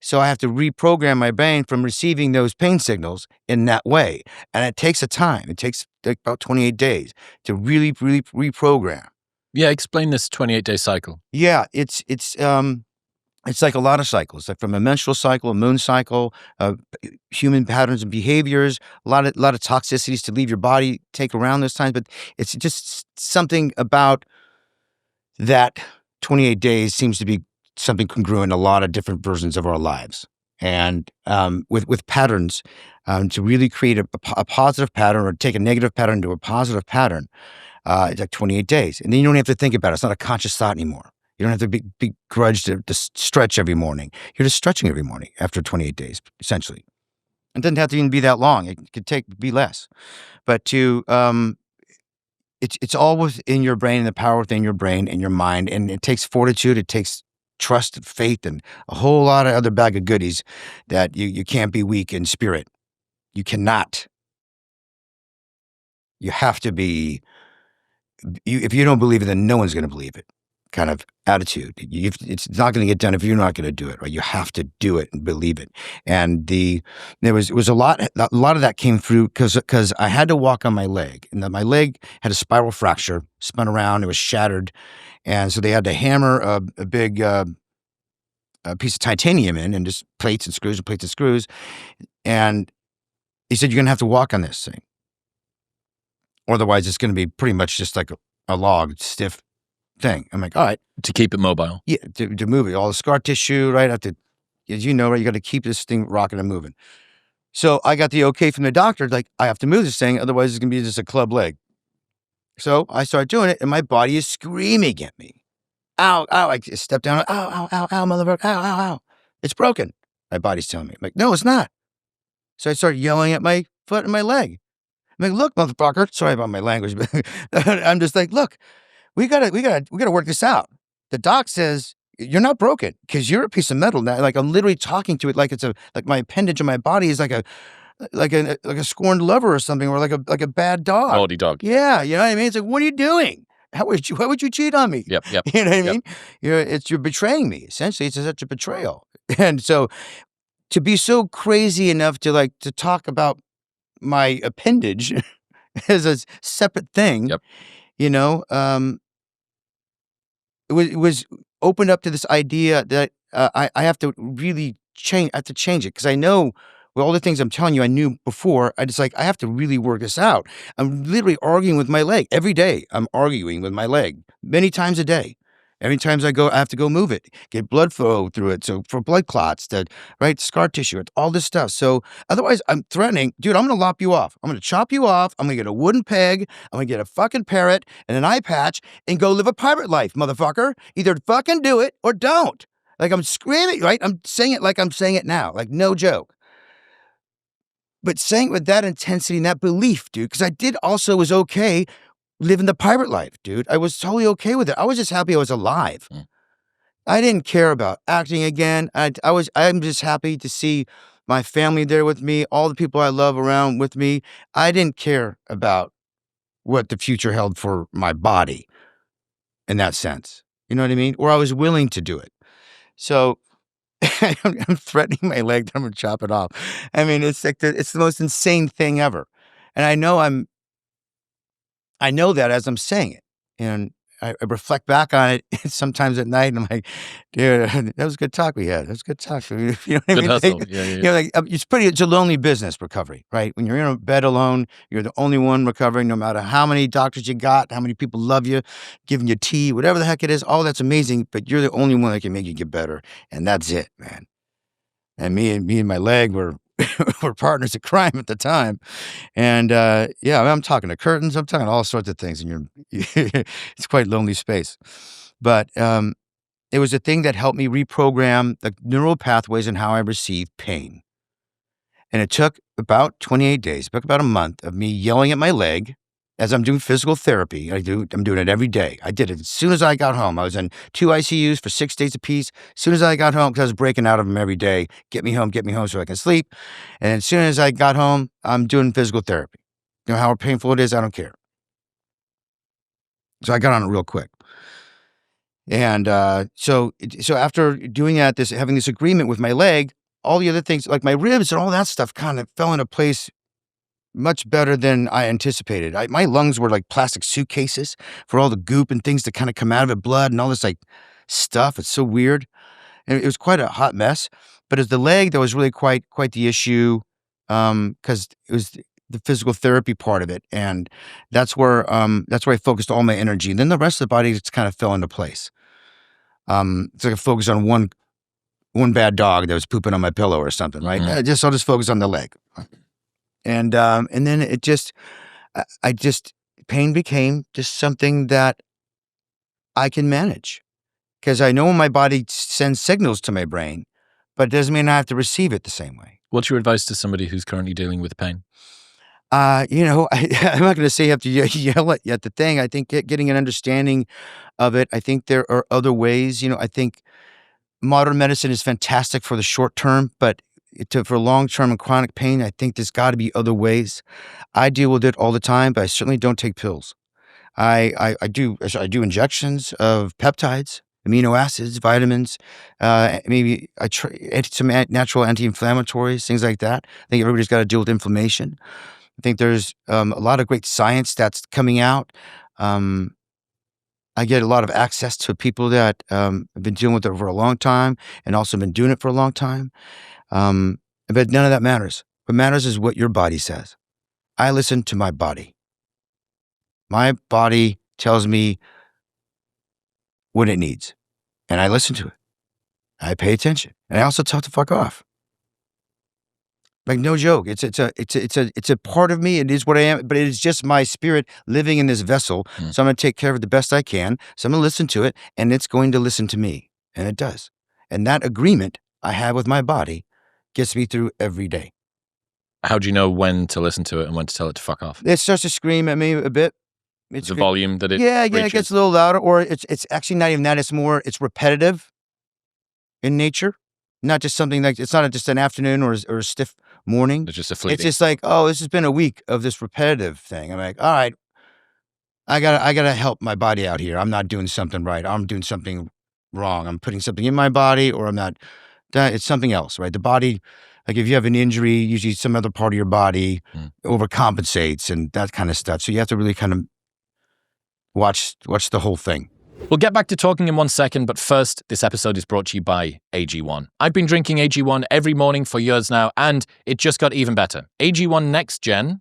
Speaker 2: So I have to reprogram my brain from receiving those pain signals in that way. And it takes a time. It takes like about 28 days to really, really reprogram.
Speaker 1: Yeah, explain this 28-day cycle.
Speaker 2: Yeah, it's like a lot of cycles, like from a menstrual cycle, a moon cycle, human patterns and behaviors, a lot of toxicities to leave your body, take around those times. But it's just something about that 28 days seems to be something congruent in a lot of different versions of our lives. And with patterns, to really create a positive pattern or take a negative pattern to a positive pattern, it's like 28 days. And then you don't have to think about it. It's not a conscious thought anymore. You don't have to begrudge to stretch every morning. You're just stretching every morning after 28 days, essentially. It doesn't have to even be that long. It could be less. But it's all within your brain and the power within your brain and your mind. And it takes fortitude. It takes trust and faith and a whole lot of other bag of goodies that you can't be weak in spirit. You cannot. You have to be, if you don't believe it, then no one's going to believe it kind of attitude. It's not going to get done if you're not going to do it, right? You have to do it and believe it. And it was a lot of that came through because I had to walk on my leg, and my leg had a spiral fracture, spun around, it was shattered. And so they had to hammer a big a piece of titanium in, and just plates and screws and plates and screws. And he said, you're going to have to walk on this thing. Otherwise, it's going to be pretty much just like a log, stiff thing. I'm like, all right.
Speaker 1: To keep it mobile.
Speaker 2: Yeah, to move it. All the scar tissue, right? As you know, right? You got to keep this thing rocking and moving. So I got the okay from the doctor, like, I have to move this thing, otherwise it's going to be just a club leg. So I started doing it, and my body is screaming at me. Ow, ow. I step down. Ow, ow, ow, ow, motherfucker. Ow, ow, ow. It's broken. My body's telling me. I'm like, no, it's not. So I started yelling at my foot and my leg. I'm like, look, motherfucker. Sorry about my language, but I'm just like, look, we gotta work this out. The doc says you're not broken because you're a piece of metal now. Like, I'm literally talking to it like it's like my appendage of my body is like a scorned lover or something, or like a bad dog.
Speaker 1: Naughty dog.
Speaker 2: Yeah, you know what I mean? It's like, what are you doing? Why would you cheat on me?
Speaker 1: Yep.
Speaker 2: You know what I mean? You're betraying me. Essentially, it's such a betrayal. And so to be so crazy enough to talk about my appendage as a separate thing,
Speaker 1: Yep.
Speaker 2: you know, it was opened up to this idea that I have to really change. I have to change it because I know with all the things I'm telling you I knew before. I have to really work this out. I'm literally arguing with my leg every day. I'm arguing with my leg many times a day. Every time I go, I have to go move it, get blood flow through it. So for blood clots, right, scar tissue, all this stuff. So otherwise, I'm threatening, dude, I'm going to lop you off. I'm going to chop you off. I'm going to get a wooden peg. I'm going to get a fucking parrot and an eye patch and go live a pirate life, motherfucker. Either fucking do it or don't. Like, I'm screaming, right? I'm saying it like I'm saying it now, like no joke. But saying it with that intensity and that belief, dude, because I did also was okay living the pirate life, dude. I was totally okay with it. I was just happy I was alive. I didn't care about acting again. I'm just happy to see my family there with me, all the people I love around with me. I didn't care about what the future held for my body in that sense. You know what I mean? Or I was willing to do it. So I'm threatening my leg that I'm going to chop it off. I mean, it's like it's the most insane thing ever. And I know that as I'm saying it, and I reflect back on it sometimes at night, and I'm like, dude, that was a good talk we had. That was a good talk. You know what I
Speaker 1: Good
Speaker 2: mean?
Speaker 1: hustle. Yeah.
Speaker 2: You know, like, it's a lonely business, recovery, right? When you're in a bed alone, you're the only one recovering, no matter how many doctors you got, how many people love you, giving you tea, whatever the heck it is, all that's amazing, but you're the only one that can make you get better. And that's it, man. And me and my leg were partners in crime at the time. And yeah, I'm talking to curtains, I'm talking all sorts of things, and it's quite lonely space. But it was a thing that helped me reprogram the neural pathways and how I receive pain. And it took about 28 days, took about a month of me yelling at my leg as I'm doing physical therapy. I'm doing it every day. I did it as soon as I got home. I was in 2 ICUs for 6 days apiece. As soon as I got home, because I was breaking out of them every day, get me home so I can sleep. And as soon as I got home, I'm doing physical therapy. You know how painful it is? I don't care. So I got on it real quick. And so after doing that, having this agreement with my leg, all the other things, like my ribs and all that stuff, kind of fell into place much better than I anticipated. My lungs were like plastic suitcases for all the goop and things that kind of come out of it, blood and all this like stuff. It's so weird. And it was quite a hot mess. But as the leg, that was really quite the issue, because it was the physical therapy part of it, and that's where I focused all my energy. And then the rest of the body just kind of fell into place. It's like I focused on one bad dog that was pooping on my pillow or something, right?
Speaker 1: Mm-hmm.
Speaker 2: I'll just focus on the leg. And then it just, pain became just something that I can manage, because I know my body sends signals to my brain, but it doesn't mean I have to receive it the same way.
Speaker 1: What's your advice to somebody who's currently dealing with pain?
Speaker 2: I'm not going to say you have to yell at the thing. I think getting an understanding of it. I think there are other ways. I think modern medicine is fantastic for the short term, but for long-term and chronic pain, I think there's got to be other ways. I deal with it all the time, but I certainly don't take pills. I do injections of peptides, amino acids, vitamins. Maybe I try some natural anti-inflammatories, things like that. I think everybody's got to deal with inflammation. I think there's a lot of great science that's coming out. I get a lot of access to people that have been dealing with it for a long time and also been doing it for a long time. But none of that matters. What matters is what your body says. I listen to my body. My body tells me what it needs, and I listen to it. I pay attention, and I also tell it to fuck off. Like, no joke. It's a part of me. It is what I am, but it is just my spirit living in this vessel. So I'm going to take care of it the best I can. So I'm going to listen to it, and it's going to listen to me, and it does. And that agreement I have with my body gets me through every day.
Speaker 1: How do you know when to listen to it and when to tell it to fuck off?
Speaker 2: It starts to scream at me a bit.
Speaker 1: It's the volume that it
Speaker 2: reaches. It gets a little louder, or it's actually not even that. It's repetitive in nature. Not just something like, it's not just an afternoon or a stiff morning.
Speaker 1: It's just a fleeting.
Speaker 2: It's just like, oh, this has been a week of this repetitive thing. I'm like, all right, I gotta help my body out here. I'm not doing something right. I'm doing something wrong. I'm putting something in my body, or I'm not. It's something else, right? The body, like if you have an injury, usually some other part of your body overcompensates and that kind of stuff. So you have to really kind of watch the whole thing.
Speaker 1: We'll get back to talking in 1 second, but first, this episode is brought to you by AG1. I've been drinking AG1 every morning for years now, and it just got even better. AG1 Next Gen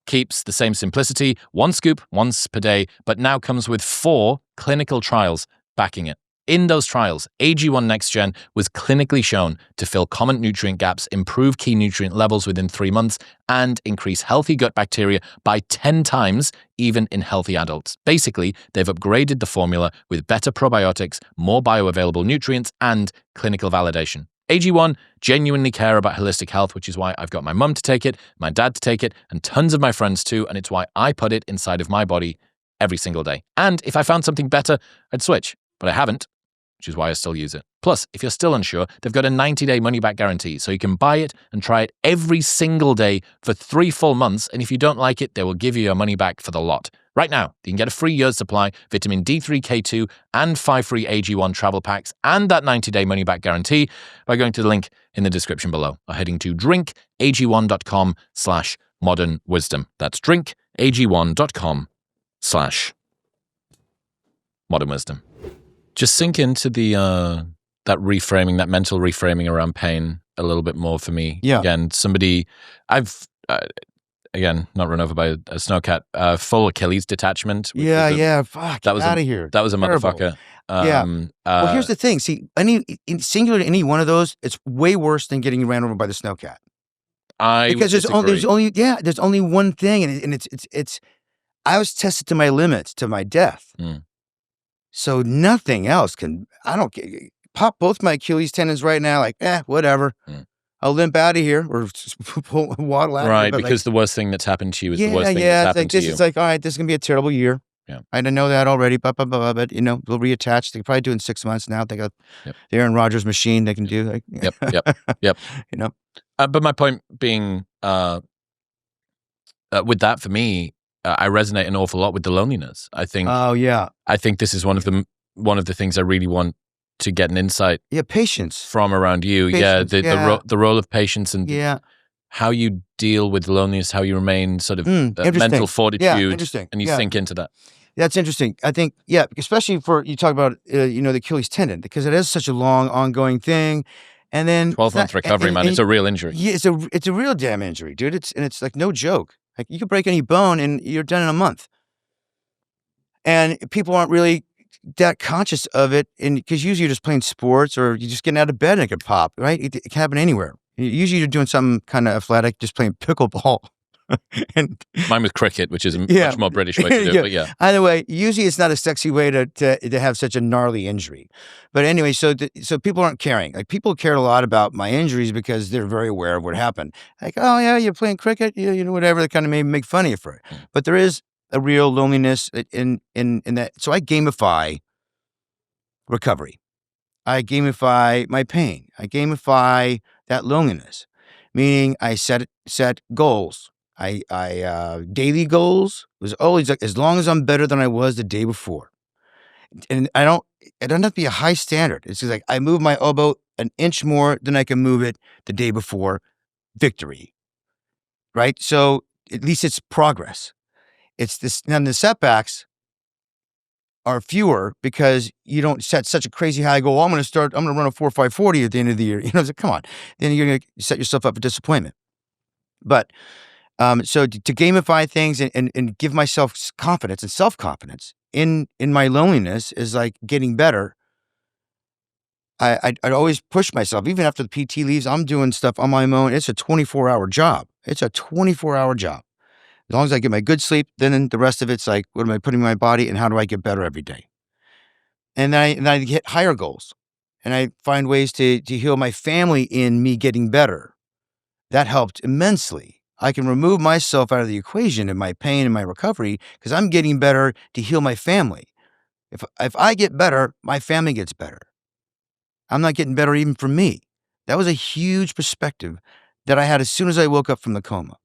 Speaker 1: keeps the same simplicity, 1 scoop once per day, but now comes with 4 clinical trials backing it. In those trials, AG1 Next Gen was clinically shown to fill common nutrient gaps, improve key nutrient levels within 3 months, and increase healthy gut bacteria by 10 times, even in healthy adults. Basically, they've upgraded the formula with better probiotics, more bioavailable nutrients, and clinical validation. AG1 genuinely care about holistic health, which is why I've got my mum to take it, my dad to take it, and tons of my friends too, and it's why I put it inside of my body every single day. And if I found something better, I'd switch, but I haven't, which is why I still use it. Plus, if you're still unsure, they've got a 90-day money-back guarantee, so you can buy it and try it every single day for 3 full months, and if you don't like it, they will give you your money back for the lot. Right now, you can get a free year's supply, vitamin D3, K2, and 5 free AG1 travel packs, and that 90-day money-back guarantee by going to the link in the description below, or heading to drinkag1.com/modernwisdom. That's drinkag1.com/modernwisdom. Just sink into the that reframing, that mental reframing around pain a little bit more for me.
Speaker 2: Yeah.
Speaker 1: Again, I've again not run over by a snowcat. Full Achilles detachment.
Speaker 2: Fuck. That was out of here.
Speaker 1: That was a
Speaker 2: Terrible.
Speaker 1: motherfucker.
Speaker 2: Well, here's the thing. See, singular to any one of those, it's way worse than getting ran over by the snowcat. Because there's only one thing, and it's. I was tested to my limits, to my death. So nothing else can, I don't pop both my Achilles tendons right now, like, whatever. I'll limp out of here or waddle out.
Speaker 1: Right, because the worst thing that's happened to you is the worst thing that's happened to you.
Speaker 2: It's like, all right, this is going to be a terrible year.
Speaker 1: Yeah.
Speaker 2: I didn't know that already, but they'll reattach. They can probably do it in 6 months now. They got the Aaron Rodgers machine they can do. Like,
Speaker 1: Yep. But my point being, with that for me, I resonate an awful lot with the loneliness. I think.
Speaker 2: Oh yeah.
Speaker 1: I think this is one of the things I really want to get an insight.
Speaker 2: Yeah, patience
Speaker 1: from around you.
Speaker 2: Patience,
Speaker 1: The role of patience and how you deal with loneliness, how you remain sort of mental fortitude, and you sink into that.
Speaker 2: That's interesting. I think especially for you talk about the Achilles tendon, because it is such a long ongoing thing. And then
Speaker 1: 12-month recovery, man. It's a real injury.
Speaker 2: Yeah, it's a real damn injury, dude. It's like no joke. Like you could break any bone and you're done in a month. And people aren't really that conscious of it, and because usually you're just playing sports or you're just getting out of bed and it could pop, right? It can happen anywhere. Usually you're doing something kind of athletic, just playing pickleball, And
Speaker 1: Mine was cricket, which is a
Speaker 2: Yeah.
Speaker 1: much more British way to do it, but yeah.
Speaker 2: Either way, usually it's not a sexy way to have such a gnarly injury. But anyway, so people aren't caring. Like, people cared a lot about my injuries because they're very aware of what happened. Like, oh yeah, you're playing cricket, you know, whatever. They kind of maybe make fun of you for it. But there is a real loneliness in that. So I gamify recovery. I gamify my pain. I gamify that loneliness, meaning I set goals. Daily goals was always like, as long as I'm better than I was the day before. And it don't have to be a high standard. It's just like, I move my elbow an inch more than I can move it the day before. Victory. Right? So at least it's progress. It's this. Now the setbacks are fewer because you don't set such a crazy high goal. I'm going to run a 4.540 at the end of the year. You know, it's like, come on. Then you're going to set yourself up for disappointment. But so to gamify things and give myself confidence and self-confidence in my loneliness is like getting better. I'd always push myself. Even after the PT leaves, I'm doing stuff on my own. It's a 24-hour job. It's a 24-hour job. As long as I get my good sleep, then the rest of it's like, what am I putting in my body and how do I get better every day? And then I hit higher goals. And I find ways to heal my family in me getting better. That helped immensely. I can remove myself out of the equation in my pain and my recovery because I'm getting better to heal my family. If I get better, my family gets better. I'm not getting better even for me. That was a huge perspective that I had as soon as I woke up from the coma.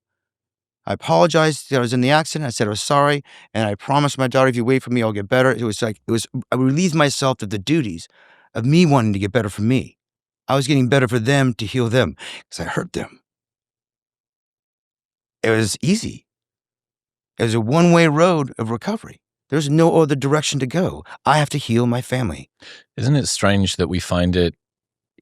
Speaker 2: I apologized that I was in the accident. I said I was sorry. And I promised my daughter, if you wait for me, I'll get better. I relieved myself of the duties of me wanting to get better for me. I was getting better for them to heal them because I hurt them. It was easy. It was a one-way road of recovery. There's no other direction to go. I have to heal my family.
Speaker 1: Isn't it strange that we find it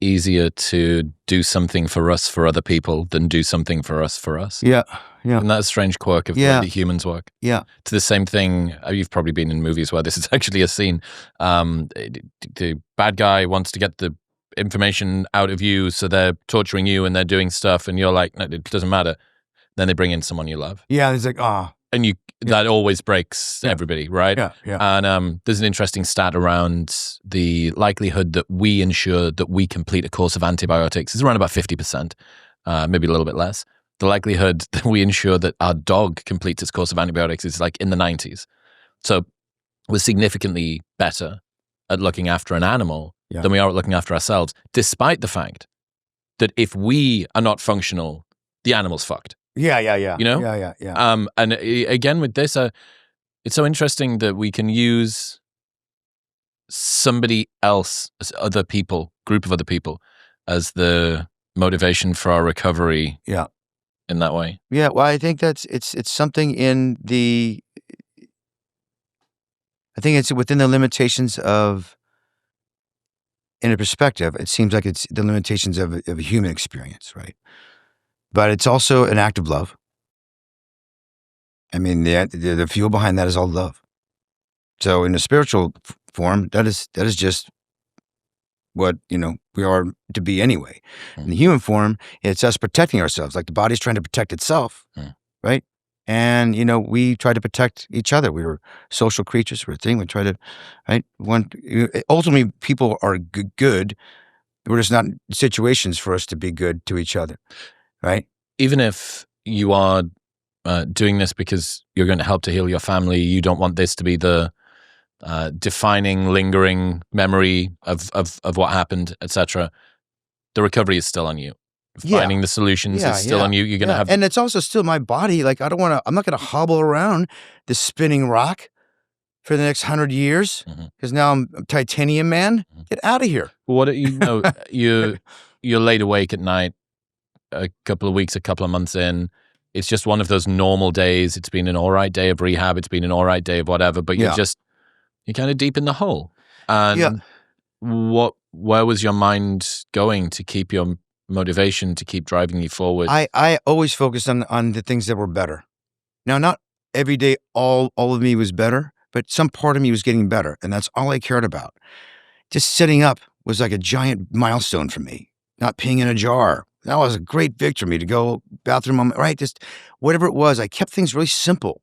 Speaker 1: easier to do something for us for other people than do something for us?
Speaker 2: Yeah.
Speaker 1: Isn't that a strange quirk of the way that humans work?
Speaker 2: Yeah.
Speaker 1: To the same thing, you've probably been in movies where this is actually a scene. The bad guy wants to get the information out of you, so they're torturing you and they're doing stuff, and you're like, no, it doesn't matter. Then they bring in someone you love.
Speaker 2: Yeah, it's like,
Speaker 1: and that always breaks everybody, right?
Speaker 2: Yeah.
Speaker 1: And there's an interesting stat around the likelihood that we ensure that we complete a course of antibiotics is around about 50%, maybe a little bit less. The likelihood that we ensure that our dog completes its course of antibiotics is like in the 90s. So we're significantly better at looking after an animal than we are at looking after ourselves, despite the fact that if we are not functional, the animal's fucked.
Speaker 2: Yeah.
Speaker 1: You know?
Speaker 2: Yeah.
Speaker 1: And again, with this, it's so interesting that we can use somebody else, as other people, group of other people, as the motivation for our recovery.
Speaker 2: Yeah.
Speaker 1: In that way.
Speaker 2: Yeah. Well, I think it's something I think it's within the limitations of, in a perspective, it seems like it's the limitations of a human experience, right? But it's also an act of love. I mean, the fuel behind that is all love. So in a spiritual form, that is just what, we are to be anyway. In the human form, it's us protecting ourselves, like the body's trying to protect itself, right? And, we try to protect each other. We were social creatures. We're a thing. We try to, right? Ultimately, people are good. We're just not in situations for us to be good to each other, right?
Speaker 1: Even if you are doing this because you're going to help to heal your family, you don't want this to be the defining, lingering memory of what happened, etc. The recovery is still on you. Finding the solutions is still on you. You're going to have,
Speaker 2: and it's also still my body. Like, I'm not going to hobble around the spinning rock for the next 100 years because now I'm titanium man. Get out of here.
Speaker 1: What you're laid awake at night a couple of weeks, a couple of months in. It's just one of those normal days. It's been an all right day of rehab. It's been an all right day of whatever, but you're kind of deep in the hole. And where was your mind going to keep your motivation to keep driving you forward?
Speaker 2: I always focused on the things that were better. Now, not every day all of me was better, but some part of me was getting better, and that's all I cared about. Just sitting up was like a giant milestone for me. Not peeing in a jar That was a great victory for me to go bathroom moment, right? Just whatever it was, I kept things really simple.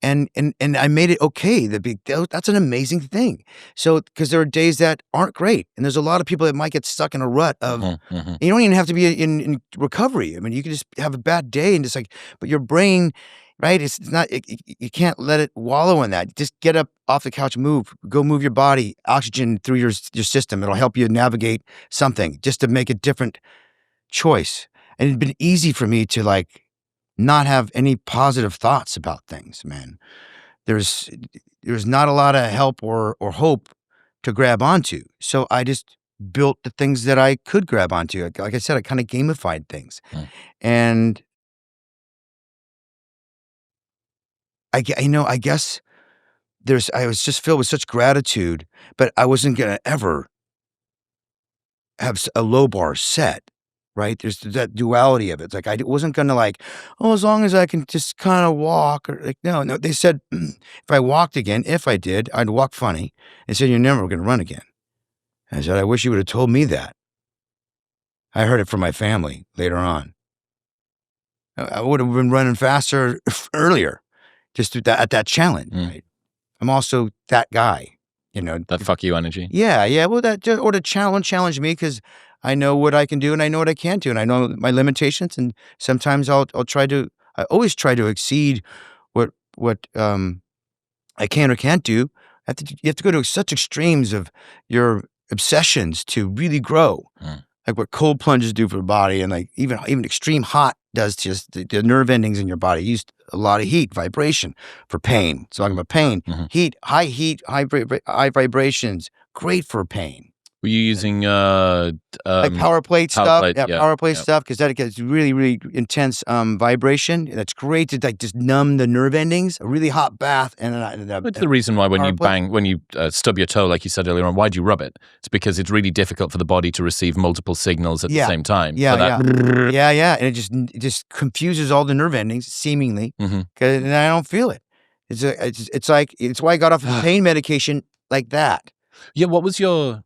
Speaker 2: And I made it okay. That's an amazing thing. So, because there are days that aren't great, and there's a lot of people that might get stuck in a rut of. You don't even have to be in recovery. I mean, you can just have a bad day and just like, but your brain, right? It's not. You can't let it wallow in that. Just get up off the couch, go move your body, oxygen through your system. It'll help you navigate something just to make a different choice. And it'd been easy for me to like not have any positive thoughts about things, man. There's not a lot of help or hope to grab onto. So I just built the things that I could grab onto. Like I said, I kind of gamified things. And I guess I was just filled with such gratitude, but I wasn't going to ever have a low bar set. Right? There's that duality of it. It's like, I wasn't going to like, oh, as long as I can just kind of walk or like, no, they said, if I walked again, if I did, I'd walk funny. They said, you're never going to run again. I said, I wish you would have told me that. I heard it from my family later on. I would have been running faster earlier, just at that challenge. Right? I'm also that guy,
Speaker 1: that fuck you energy.
Speaker 2: Yeah. Well, or to challenge me because I know what I can do and I know what I can't do and I know my limitations. And sometimes I always try to exceed what I can or can't do. You have to go to such extremes of your obsessions to really grow. Like what cold plunges do for the body and like even extreme hot does to just the nerve endings in your body. You use a lot of heat, vibration for pain. So talking about pain, heat, high vibrations, great for pain.
Speaker 1: Were you using
Speaker 2: like power plate stuff? Power plate stuff because that gets really, really intense vibration. That's great to like just numb the nerve endings. A really hot bath and
Speaker 1: What's the reason why when you stub your toe, like you said earlier on, why do you rub it? It's because it's really difficult for the body to receive multiple signals at the same time.
Speaker 2: Yeah, and it just confuses all the nerve endings seemingly, and I don't feel it. It's why I got off pain medication like that.
Speaker 1: Yeah, what was your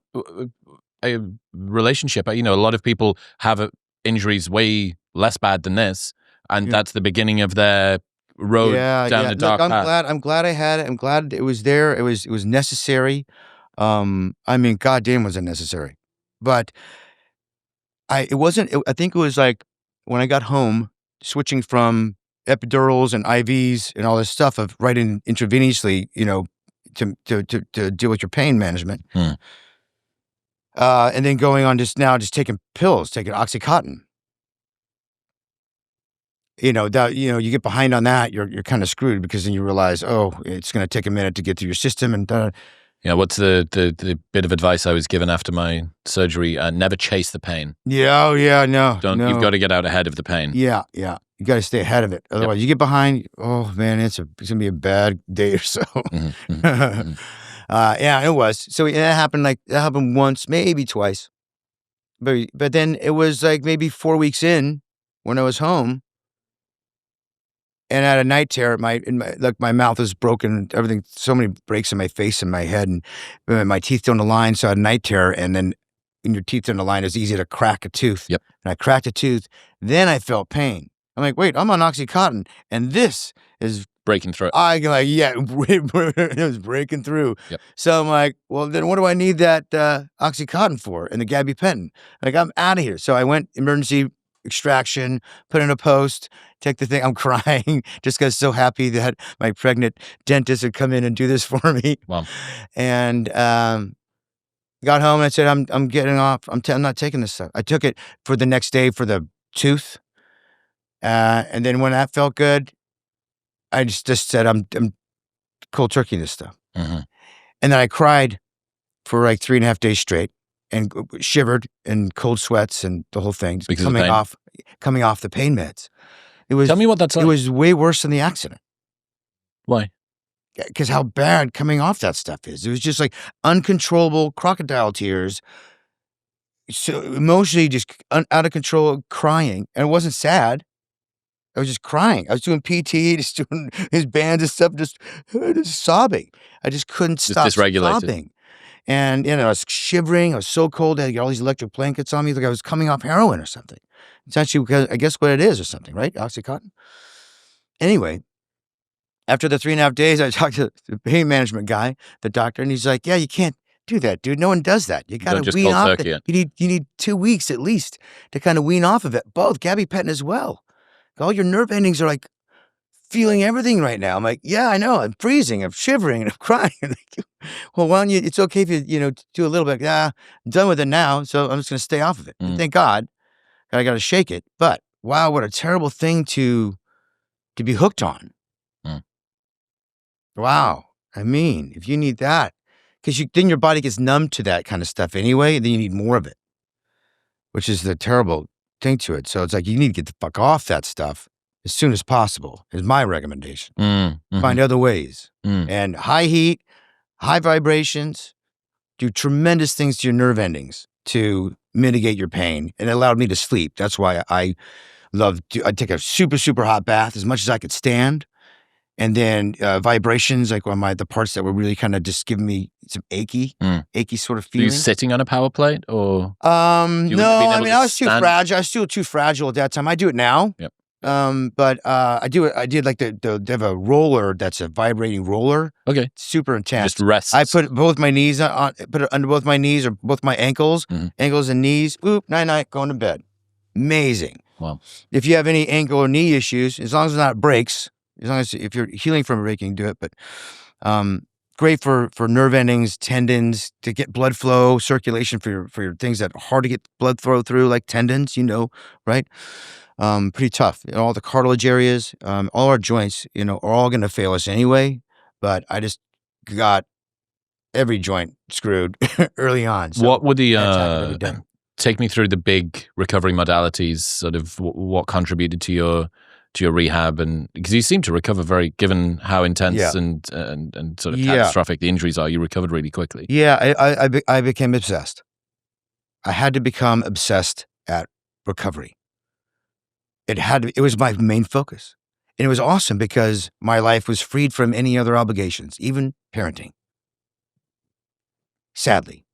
Speaker 1: relationship? A lot of people have injuries way less bad than this, and that's the beginning of their road down the dark path.
Speaker 2: I'm glad I had it. I'm glad it was there. It was necessary. I mean, goddamn, was it necessary? But I think it was like when I got home, switching from epidurals and IVs and all this stuff of writing intravenously, to deal with your pain management. And then going on just taking pills, taking Oxycontin. You get behind on that, you're kind of screwed because then you realize, oh, it's going to take a minute to get through your system and
Speaker 1: what's the bit of advice I was given after my surgery? Never chase the pain.
Speaker 2: No.
Speaker 1: You've got to get out ahead of the pain.
Speaker 2: Yeah. You got to stay ahead of it. Otherwise, you get behind. Oh man, it's gonna be a bad day or so. Yeah, it was. So that happened once, maybe twice. But then it was like maybe 4 weeks in when I was home, and I had a night terror. My mouth was broken. Everything, so many breaks in my face and my head, and my teeth don't align. So I had a night terror, and then when your teeth don't align, it's easy to crack a tooth.
Speaker 1: Yep.
Speaker 2: And I cracked a tooth. Then I felt pain. I'm like, wait, I'm on Oxycontin, and this is
Speaker 1: breaking through.
Speaker 2: It was breaking through.
Speaker 1: Yep.
Speaker 2: So I'm like, well, then what do I need that Oxycontin for? And the gabapentin. Like, I'm out of here. So I went emergency extraction, put in a post, take the thing. I'm crying just because so happy that my pregnant dentist would come in and do this for me.
Speaker 1: Wow.
Speaker 2: And got home and I said, I'm getting off. I'm not taking this stuff. I took it for the next day for the tooth. And then when that felt good, I just said, I'm cold turkey this stuff. And then I cried for like 3.5 days straight and shivered in cold sweats and the whole thing.
Speaker 1: Because
Speaker 2: coming off the pain meds.
Speaker 1: Tell me what that's like.
Speaker 2: It was way worse than the accident.
Speaker 1: Why?
Speaker 2: Because how bad coming off that stuff is. It was just like uncontrollable crocodile tears. So emotionally just out of control, crying. And it wasn't sad. I was just crying. I was doing PT, just doing his bands and stuff, just sobbing. I just couldn't stop sobbing. And, I was shivering. I was so cold. I had to get all these electric blankets on me, like I was coming off heroin or something. It's actually because I guess what it is or something, right? Oxycontin. Anyway, after the 3.5 days, I talked to the pain management guy, the doctor, and he's like, "Yeah, you can't do that, dude. No one does that. You got
Speaker 1: Don't
Speaker 2: to
Speaker 1: just
Speaker 2: wean
Speaker 1: cold
Speaker 2: off
Speaker 1: turkey
Speaker 2: it.
Speaker 1: it.
Speaker 2: You need 2 weeks at least to kind of wean off of it. Both gabapentin as well. All your nerve endings are like feeling everything right now." I'm like, "Yeah, I know. I'm freezing. I'm shivering. And I'm crying." Well, why don't you? It's okay if you do a little bit. I'm done with it now, so I'm just gonna stay off of it. And thank God, I got to shake it. But wow, what a terrible thing to be hooked on.
Speaker 1: Mm.
Speaker 2: Wow. I mean, if you need that, because then your body gets numb to that kind of stuff anyway, and then you need more of it, which is the terrible thing to it. So it's like you need to get the fuck off that stuff as soon as possible, is my recommendation. Find other ways. And high heat, high vibrations do tremendous things to your nerve endings to mitigate your pain. And it allowed me to sleep. That's why I'd take a super, super hot bath as much as I could stand. And then vibrations, like on the parts that were really kind of just giving me some achy sort of
Speaker 1: Were you
Speaker 2: feeling.
Speaker 1: sitting on a power plate or?
Speaker 2: No, I mean, I was too fragile. I was still too fragile at that time. I do it now.
Speaker 1: Yep.
Speaker 2: But I did like they have a roller that's a vibrating roller.
Speaker 1: Okay.
Speaker 2: Super intense.
Speaker 1: Just rest.
Speaker 2: I put both my knees put it under both my knees or both my ankles, ankles and knees. Boop, night, going to bed. Amazing.
Speaker 1: Wow.
Speaker 2: If you have any ankle or knee issues, as long as it not breaks, as long as if you're healing from a break, you can do it. But great for nerve endings, tendons, to get blood flow, circulation for your things that are hard to get blood flow through, like tendons, right? Pretty tough. All the cartilage areas, all our joints, are all going to fail us anyway. But I just got every joint screwed early on. So
Speaker 1: what were the take me through the big recovery modalities? Sort of what contributed to your rehab, and because you seem to recover given how intense and sort of catastrophic the injuries are, you recovered really quickly.
Speaker 2: Yeah, I became obsessed. I had to become obsessed at recovery. It was my main focus. And it was awesome because my life was freed from any other obligations, even parenting. Sadly.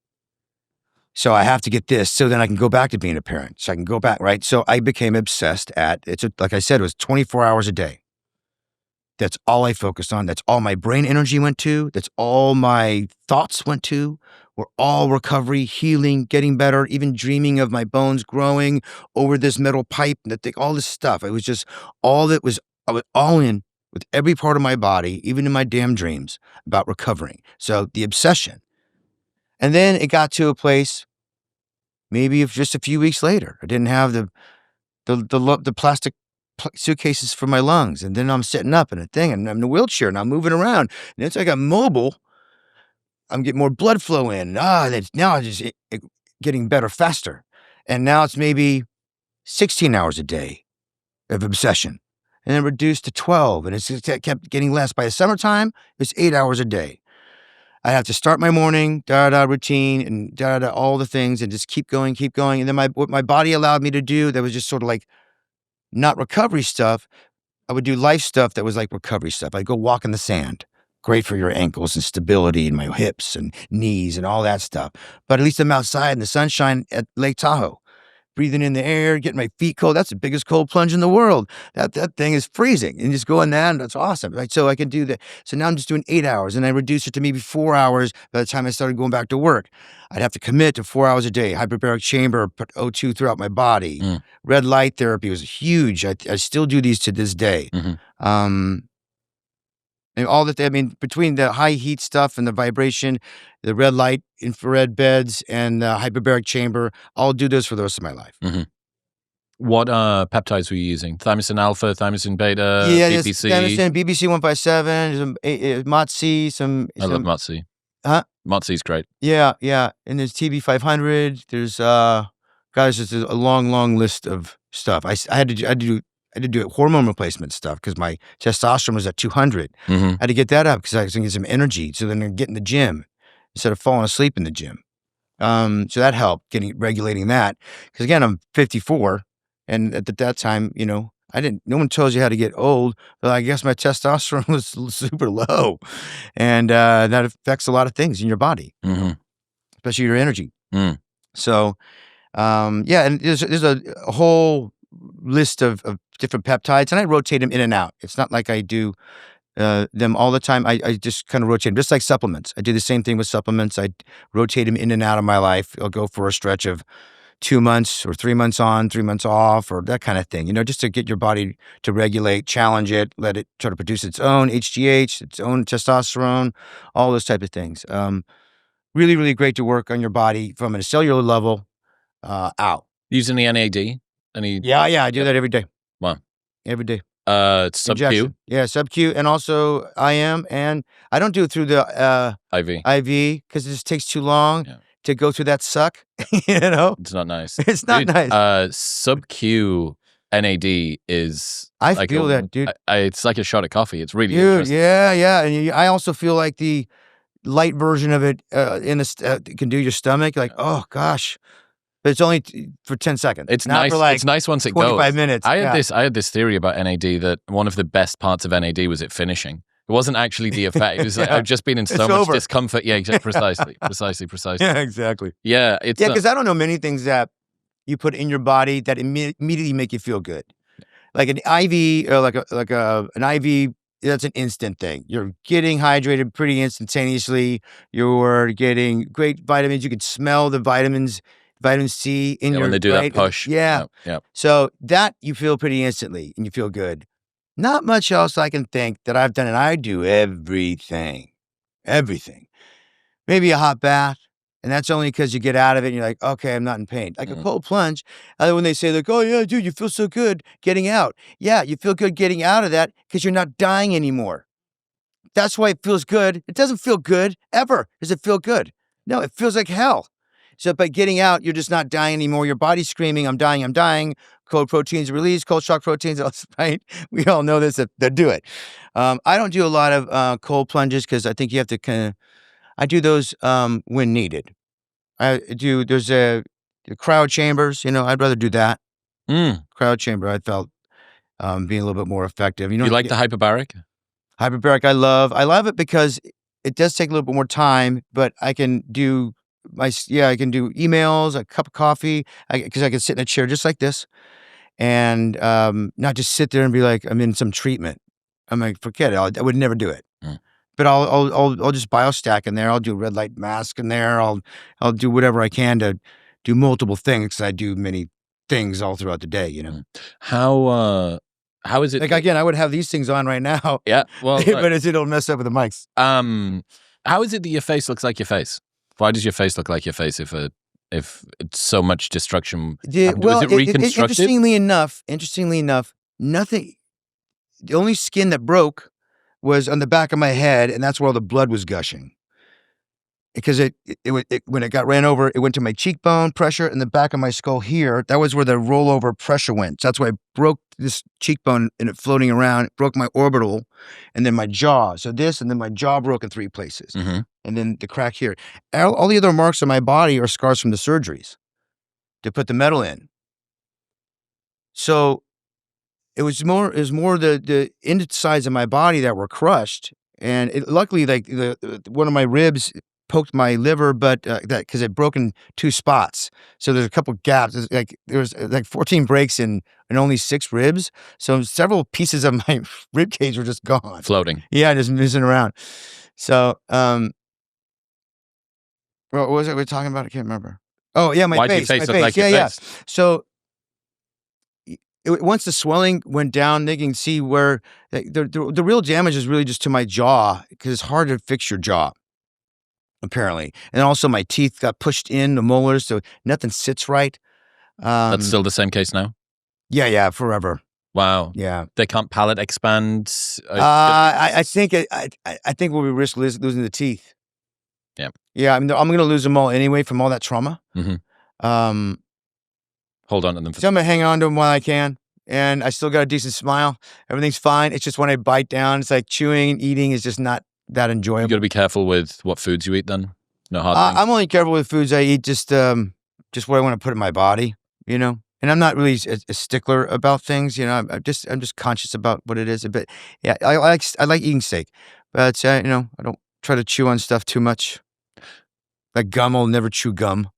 Speaker 2: So I have to get this so then I can go back to being a parent. So I can go back, right? So I became obsessed like I said, it was 24 hours a day. That's all I focused on. That's all my brain energy went to. That's all my thoughts went to. Were all recovery, healing, getting better, even dreaming of my bones growing over this metal pipe, all this stuff. It was just I was all in with every part of my body, even in my damn dreams, about recovering. So the obsession. And then it got to a place, maybe just a few weeks later, I didn't have the plastic suitcases for my lungs. And then I'm sitting up in a thing and I'm in a wheelchair and I'm moving around. And once I got mobile, I'm getting more blood flow in. Now I'm just getting better faster. And now it's maybe 16 hours a day of obsession. And then reduced to 12. And it kept getting less. By the summertime, it's 8 hours a day. I have to start my morning, routine, and all the things, and just keep going. And then what my body allowed me to do, that was just sort of like not recovery stuff. I would do life stuff that was like recovery stuff. I'd go walk in the sand. Great for your ankles and stability and my hips and knees and all that stuff. But at least I'm outside in the sunshine at Lake Tahoe, breathing in the air, getting my feet cold. That's the biggest cold plunge in the world. That thing is freezing. And just going there, and that's awesome. Right? So I can do that. So now I'm just doing 8 hours, and I reduced it to maybe 4 hours by the time I started going back to work. I'd have to commit to 4 hours a day. Hyperbaric chamber, put O2 throughout my body. Red light therapy was huge. I still do these to this day. And all that, between the high heat stuff and the vibration, the red light, infrared beds, and the hyperbaric chamber, I'll do those for the rest of my life.
Speaker 1: What peptides were you using? Thymosin alpha, thymosin beta, BBC?
Speaker 2: Thymosin, BBC 157, some MOTS-C,
Speaker 1: I love MOTS-C.
Speaker 2: Huh?
Speaker 1: MOTS-C is great.
Speaker 2: Yeah. And there's TB 500. There's just a long list of stuff. I had to do hormone replacement stuff because my testosterone was at 200. I had to get that up because I was going to get some energy. So then I'd get in the gym instead of falling asleep in the gym. So that helped regulating that. Because again, I'm 54. And at that time, no one tells you how to get old, but I guess my testosterone was super low. And that affects a lot of things in your body. especially your energy.
Speaker 1: Mm.
Speaker 2: So, yeah, and there's a whole list of different peptides, and I rotate them in and out. It's not like I do them all the time. I just kind of rotate them, just like supplements. I do the same thing with supplements. I rotate them in and out of my life. I'll go for a stretch of 2 months or 3 months on, 3 months off, or that kind of thing, just to get your body to regulate, challenge it, let it try to produce its own HGH, its own testosterone, all those type of things. Really, really great to work on your body from a cellular level out.
Speaker 1: Using the NAD?
Speaker 2: Yeah, I do that every day.
Speaker 1: Wow.
Speaker 2: Every day.
Speaker 1: Sub-Q?
Speaker 2: Injection. Yeah, sub-Q, and also IM, and I don't do it through the IV because it just takes too long to go through that suck,
Speaker 1: It's not nice.
Speaker 2: It's not nice.
Speaker 1: Sub-Q NAD is...
Speaker 2: I feel that, dude.
Speaker 1: It's like a shot of coffee. It's really interesting.
Speaker 2: Yeah. And I also feel like the light version of it can do your stomach. Like, oh, gosh. But it's only for 10 seconds.
Speaker 1: It's
Speaker 2: not
Speaker 1: nice.
Speaker 2: For like
Speaker 1: it's nice once it
Speaker 2: 25
Speaker 1: goes.
Speaker 2: minutes.
Speaker 1: I had this theory about NAD that one of the best parts of NAD was it finishing. It wasn't actually the effect. It was like, I've just been in so much discomfort. Yeah, precisely.
Speaker 2: Yeah, exactly.
Speaker 1: Yeah,
Speaker 2: because I don't know many things that you put in your body that immediately make you feel good. Like an IV or like an IV, that's an instant thing. You're getting hydrated pretty instantaneously. You're getting great vitamins. You can smell the vitamins. Vitamin C in your
Speaker 1: when they do that push.
Speaker 2: Yeah. So that you feel pretty instantly and you feel good. Not much else I can think that I've done, and I do everything. Maybe a hot bath, and that's only because you get out of it and you're like, okay, I'm not in pain. Like a cold plunge, when they say like, oh yeah, dude, you feel so good getting out. Yeah, you feel good getting out of that because you're not dying anymore. That's why it feels good. It doesn't feel good ever. Does it feel good? No, it feels like hell. So by getting out, you're just not dying anymore. Your body's screaming, I'm dying. Cold proteins released, cold shock proteins, right? We all know this, they do it. I don't do a lot of cold plunges because I think you have to I do those when needed. There's a cryo chambers, I'd rather do that. Cryo chamber, I felt being a little bit more effective.
Speaker 1: You like the hyperbaric?
Speaker 2: Hyperbaric, I love it because it does take a little bit more time, but I can do I can do emails, a cup of coffee, because I can sit in a chair just like this and not just sit there and be like, I'm in some treatment. I'm like, forget it. I would never do it. But I'll just biostack in there. I'll do a red light mask in there. I'll do whatever I can to do multiple things because I do many things all throughout the day,
Speaker 1: How is it?
Speaker 2: Like, again, I would have these things on right now.
Speaker 1: Yeah, well...
Speaker 2: but it'll mess up with the mics.
Speaker 1: How is it that your face looks like your face? Why does your face look like your face if it's so much destruction? Was it reconstructed?
Speaker 2: Interestingly enough, nothing. The only skin that broke was on the back of my head, and that's where all the blood was gushing. Because when it got ran over, it went to my cheekbone pressure and the back of my skull here. That was where the rollover pressure went. So that's why I broke this cheekbone and it floating around. It broke my orbital and then my jaw. So this and then my jaw broke in 3 places. And then the crack here. All the other marks on my body are scars from the surgeries to put the metal in. So it was more the insides of my body that were crushed. And luckily, like one of my ribs poked my liver, but that because it broke in 2 spots. So there's a couple gaps. There was 14 breaks in only 6 ribs. So several pieces of my rib cage were just gone,
Speaker 1: floating.
Speaker 2: Yeah, just missing around. So, what was it we were talking about? I can't remember. Oh yeah, my face.
Speaker 1: Why did your face look like your face?
Speaker 2: So once the swelling went down, they can see where the real damage is really just to my jaw because it's hard to fix your jaw. Apparently. And also my teeth got pushed in, the molars, so nothing sits right.
Speaker 1: That's still the same case now?
Speaker 2: Yeah, forever.
Speaker 1: Wow.
Speaker 2: Yeah.
Speaker 1: They can't palate expand?
Speaker 2: I think we'll be risk losing the teeth.
Speaker 1: Yeah.
Speaker 2: Yeah, I'm going to lose them all anyway from all that trauma.
Speaker 1: Hold on to them.
Speaker 2: So I'm going to hang on to them while I can. And I still got a decent smile. Everything's fine. It's just when I bite down, it's like chewing and eating is just not that enjoyable.
Speaker 1: You got to be careful with what foods you eat then? No hard things?
Speaker 2: I'm only careful with foods I eat, just what I want to put in my body, And I'm not really a stickler about things, I'm just conscious about what it is. But yeah, I like eating steak, but I don't try to chew on stuff too much. Like gum, will never chew gum.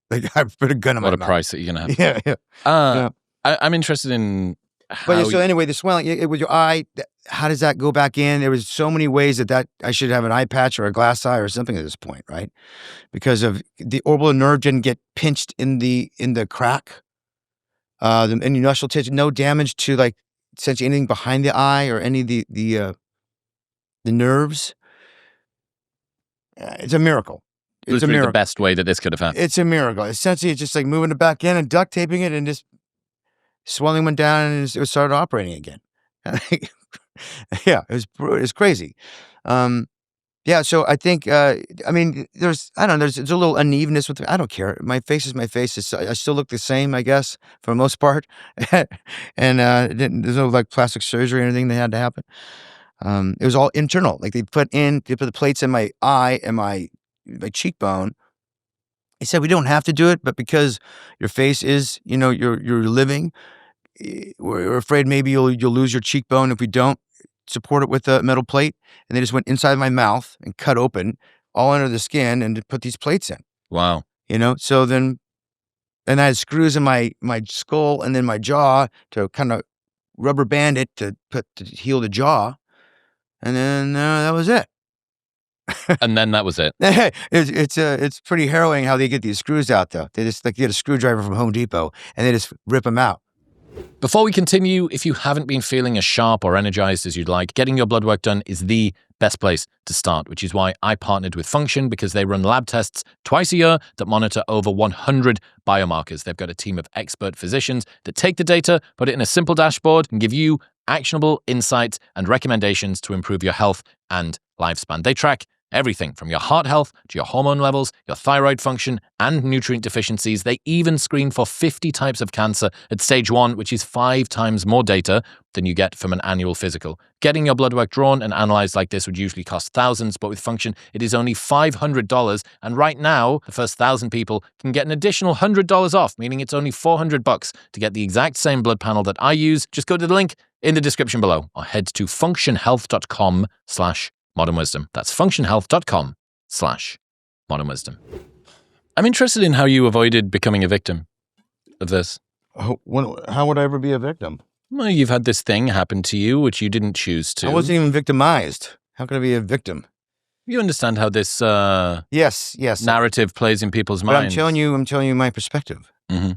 Speaker 2: Like I put a gun in my
Speaker 1: What a
Speaker 2: mouth.
Speaker 1: price that you're going to have.
Speaker 2: Yeah.
Speaker 1: Yeah. I'm interested in how.
Speaker 2: But so anyway, the swelling, it was your eye. How does that go back in? There was so many ways that I should have an eye patch or a glass eye or something at this point, right? Because of the orbital nerve didn't get pinched in the crack. The internucleal tissue, no damage to like essentially anything behind the eye or any of the nerves. It's a miracle. It's a miracle.
Speaker 1: The best way that this could have happened.
Speaker 2: It's a miracle. Essentially, it's just like moving it back in and duct taping it, and just swelling went down and it started operating again. Yeah, it was crazy. Yeah, so I think I mean, there's a little unevenness with. I don't care. My face is my face. I still look the same, I guess, for the most part. And there's no like plastic surgery or anything that had to happen. It was all internal. Like they put the plates in my eye and my cheekbone. He said we don't have to do it, but because your face is, you're living, we're afraid maybe you'll lose your cheekbone if we don't support it with a metal plate. And they just went inside my mouth and cut open all under the skin and put these plates in.
Speaker 1: Wow.
Speaker 2: So then, and I had screws in my skull and then my jaw to kind of rubber band it to heal the jaw. And then that was it.
Speaker 1: And then that was it.
Speaker 2: It's pretty harrowing how they get these screws out, though. They just get a screwdriver from Home Depot and they just rip them out.
Speaker 1: Before we continue, if you haven't been feeling as sharp or energized as you'd like, getting your blood work done is the best place to start, which is why I partnered with Function, because they run lab tests twice a year that monitor over 100 biomarkers. They've got a team of expert physicians that take the data, put it in a simple dashboard, and give you actionable insights and recommendations to improve your health and lifespan. They track everything from your heart health to your hormone levels, your thyroid function, and nutrient deficiencies. They even screen for 50 types of cancer at stage 1, which is 5 times more data than you get from an annual physical. Getting your blood work drawn and analyzed like this would usually cost thousands, but with Function, it is only $500. And right now, the first 1,000 people can get an additional $100 off, meaning it's only $400 to get the exact same blood panel that I use. Just go to the link in the description below or head to functionhealth.com/modern wisdom. That's functionhealth.com/modern wisdom. I'm interested in how you avoided becoming a victim of this.
Speaker 2: How would I ever be a victim?
Speaker 1: Well, you've had this thing happen to you, which you didn't choose to.
Speaker 2: I wasn't even victimized. How could I be a victim?
Speaker 1: You understand how this
Speaker 2: yes
Speaker 1: narrative plays in people's
Speaker 2: but
Speaker 1: minds.
Speaker 2: I'm telling you my perspective.
Speaker 1: Mm-hmm.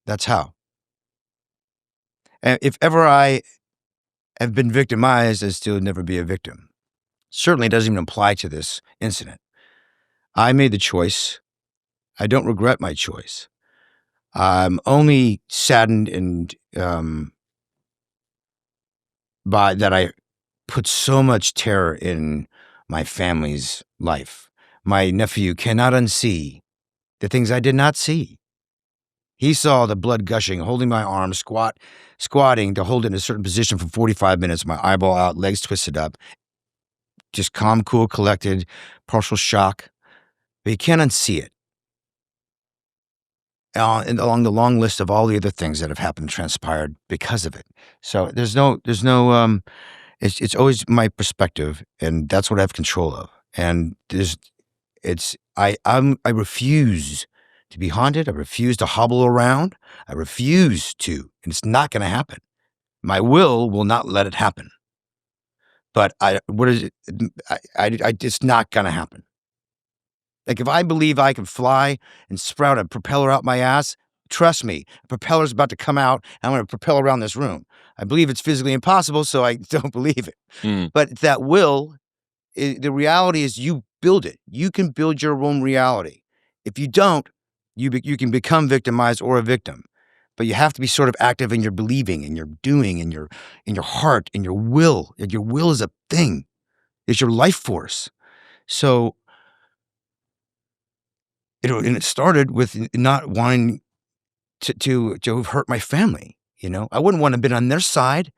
Speaker 2: That's how. And if ever I have been victimized, I'd still never be a victim. Certainly doesn't even apply to this incident. I made the choice. I don't regret my choice. I'm only saddened and by that I put so much terror in my family's life. My nephew cannot unsee the things I did not see. He saw the blood gushing, holding my arm, squatting to hold it in a certain position for 45 minutes, my eyeball out, legs twisted up, just calm, cool, collected, partial shock. But he can't unsee it. And along the long list of all the other things that have happened, transpired because of it. So there's no. It's always my perspective, and that's what I have control of. And I refuse to be haunted. I refuse to hobble around. I refuse to, and it's not going to happen. My will not let it happen. But it's not going to happen. Like if I believe I can fly and sprout a propeller out my ass, trust me, a propeller's about to come out and I'm going to propel around this room. I believe it's physically impossible, so I don't believe it. But that will, the reality is you build it. You can build your own reality. If you don't, you can become victimized or a victim. But you have to be sort of active in your believing and your doing and in your heart and your will. Your will is a thing. It's your life force. So, and it started with not wanting to hurt my family. I wouldn't want to have been on their side,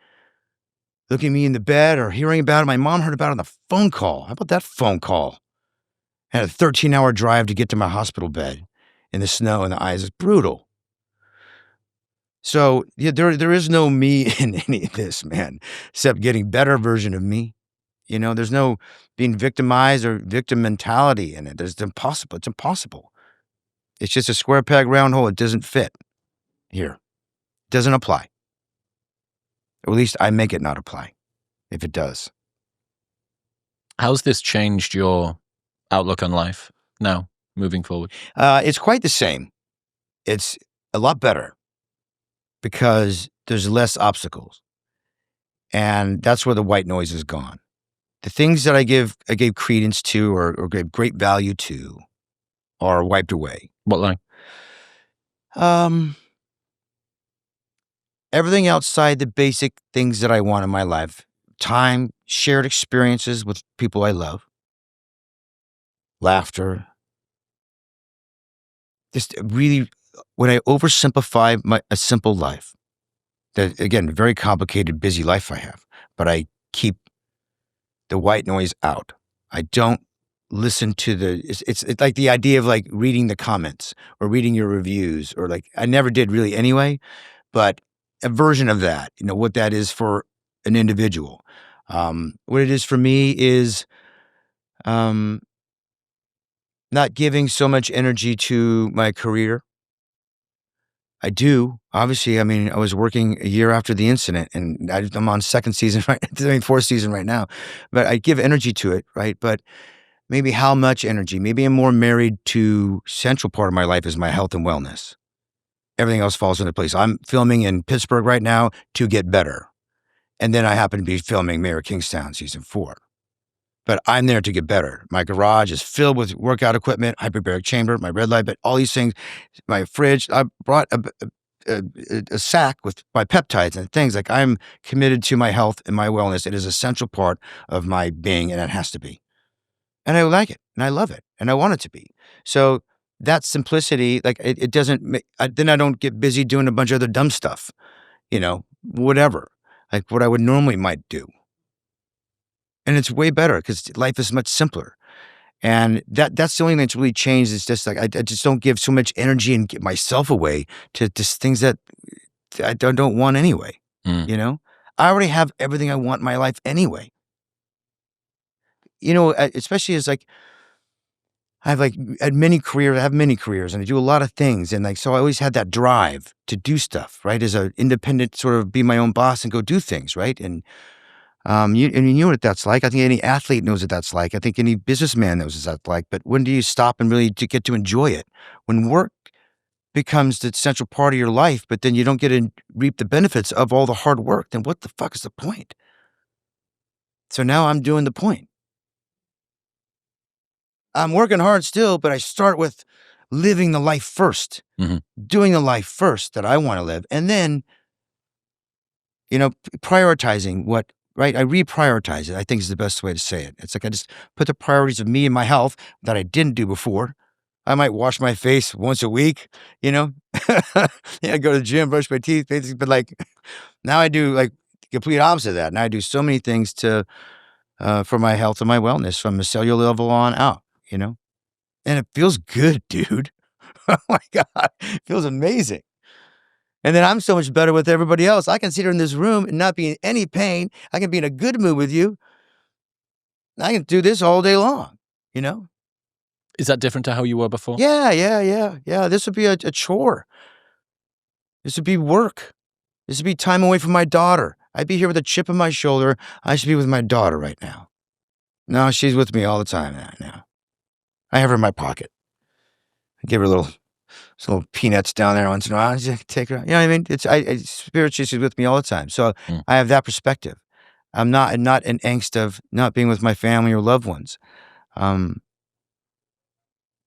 Speaker 2: looking at me in the bed or hearing about it. My mom heard about it on the phone call. How about that phone call? I had a 13-hour drive to get to my hospital bed in the snow and the ice. It's brutal. So yeah, there is no me in any of this, man, except getting better version of me. You know, there's no being victimized or victim mentality in it. It's impossible. It's impossible. It's just a square peg, round hole. It doesn't fit here. Doesn't apply. Or at least I make it not apply if it does.
Speaker 1: How's this changed your outlook on life now, moving forward?
Speaker 2: It's quite the same. It's a lot better because there's less obstacles. And that's where the white noise is gone. The things that I gave credence to or gave great value to are wiped away.
Speaker 1: What like?
Speaker 2: Everything outside the basic things that I want in my life. Time, shared experiences with people I love, laughter. Just really, when I oversimplify a simple life, that again, very complicated, busy life I have, but I keep the white noise out. I don't listen to it's like the idea of like reading the comments or reading your reviews or like, I never did really anyway, but a version of that, you know, what that is for an individual. What it is for me is not giving so much energy to my career. I do. Obviously, I mean, I was working a year after the incident and I'm on fourth season right now, but I give energy to it, right? But maybe how much energy? Maybe I'm more married to central part of my life is my health and wellness. Everything else falls into place. I'm filming in Pittsburgh right now to get better. And then I happen to be filming Mayor of Kingstown season 4. But I'm there to get better. My garage is filled with workout equipment, hyperbaric chamber, my red light, but all these things, my fridge. I brought a sack with my peptides and things. Like I'm committed to my health and my wellness. It is a central part of my being and it has to be. And I like it and I love it and I want it to be. So that simplicity, like it doesn't, then I don't get busy doing a bunch of other dumb stuff, you know, whatever, like what I would normally might do. And it's way better because life is much simpler. And that's the only thing that's really changed. Is just like, I just don't give so much energy and get myself away to just things that I don't want anyway. You know, I already have everything I want in my life anyway. You know, especially as like, I have many careers and I do a lot of things. And like, so I always had that drive to do stuff, right? As an independent sort of be my own boss and go do things, right? And you know what that's like. I think any athlete knows what that's like. I think any businessman knows what that's like. But when do you stop and really get to enjoy it? When work becomes the central part of your life, but then you don't get to reap the benefits of all the hard work, then what the fuck is the point? So now I'm doing the point. I'm working hard still, but I start with living the life first, doing the life first that I want to live. And then, you know, prioritizing right? I reprioritize it, I think is the best way to say it. It's like I just put the priorities of me and my health that I didn't do before. I might wash my face once a week, you know? I go to the gym, brush my teeth, but like now I do like the complete opposite of that. And I do so many things for my health and my wellness from the cellular level on out, you know? And it feels good, dude. Oh my God, it feels amazing. And then I'm so much better with everybody else. I can sit here in this room and not be in any pain. I can be in a good mood with you. I can do this all day long, you know?
Speaker 1: Is that different to how you were before?
Speaker 2: Yeah. This would be a chore. This would be work. This would be time away from my daughter. I'd be here with a chip on my shoulder. I should be with my daughter right now. No, she's with me all the time now. I have her in my pocket. I give her little peanuts down there once in a while. I just take her, you know what I mean? Spiritually, she's with me all the time. So I have that perspective. I'm not in angst of not being with my family or loved ones.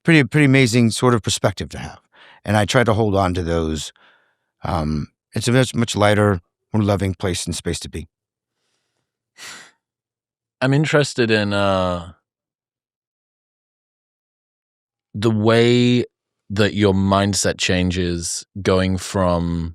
Speaker 2: Pretty amazing sort of perspective to have. And I try to hold on to those. It's a much lighter, more loving place and space to be.
Speaker 1: I'm interested in the way that your mindset changes going from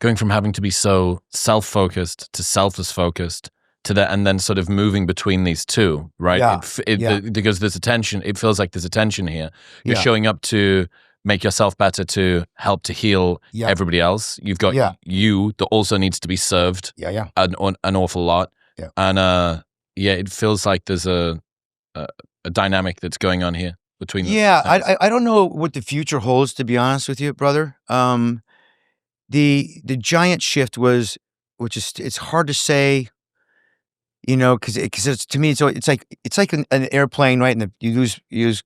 Speaker 1: having to be so self-focused to selfless focused to that, and then sort of moving between these two, right?
Speaker 2: Yeah.
Speaker 1: Because there's a tension. It feels like there's a tension here. You're showing up to make yourself better, to help to heal everybody else. You've got you that also needs to be served an awful lot.
Speaker 2: Yeah.
Speaker 1: And yeah, it feels like there's a dynamic that's going on here between the
Speaker 2: Yeah,
Speaker 1: parents.
Speaker 2: I don't know what the future holds, to be honest with you, brother. The giant shift was, which is it's hard to say, because it's to me, it's like an airplane, right? And you use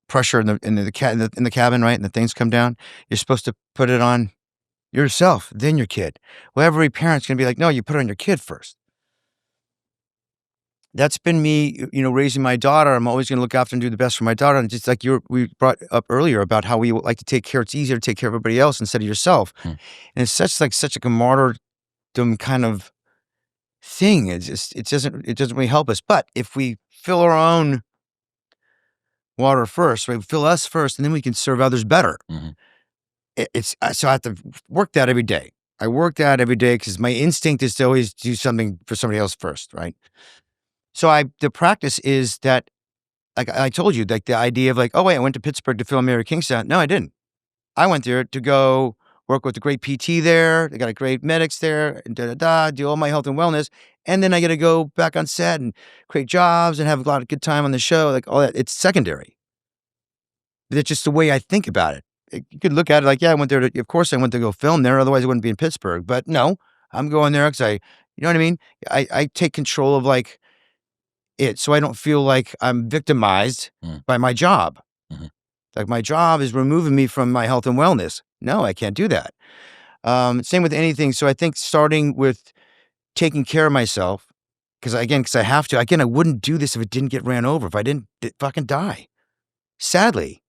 Speaker 2: pressure in the cabin, right? And the things come down. You're supposed to put it on yourself, then your kid. Well, every parent's gonna be like, no, you put it on your kid first. That's been me, raising my daughter. I'm always gonna look after and do the best for my daughter. And just like we brought up earlier about how we like to take care. It's easier to take care of everybody else instead of yourself.
Speaker 1: Hmm.
Speaker 2: And it's such a martyrdom kind of thing. It doesn't really help us. But if we fill our own water first, right? Fill us first, and then we can serve others better.
Speaker 1: Mm-hmm.
Speaker 2: So I have to work that every day. I work that every day because my instinct is to always do something for somebody else first, right? So the practice is that, like I told you, like the idea of like, oh wait, I went to Pittsburgh to film Mary Kingstown. No, I didn't. I went there to go work with a great PT there. They got a great medics there, and do all my health and wellness. And then I got to go back on set and create jobs and have a lot of good time on the show. Like all that, it's secondary. That's just the way I think about it. You could look at it like, yeah, I went there of course I went to go film there. Otherwise I wouldn't be in Pittsburgh. But no, I'm going there because you know what I mean? I take control of like it. So I don't feel like I'm victimized by my job.
Speaker 1: Mm-hmm.
Speaker 2: Like my job is removing me from my health and wellness. No, I can't do that. Same with anything. So I think starting with taking care of myself, because I have to. Again, I wouldn't do this if it didn't get ran over, if I didn't fucking die. Sadly,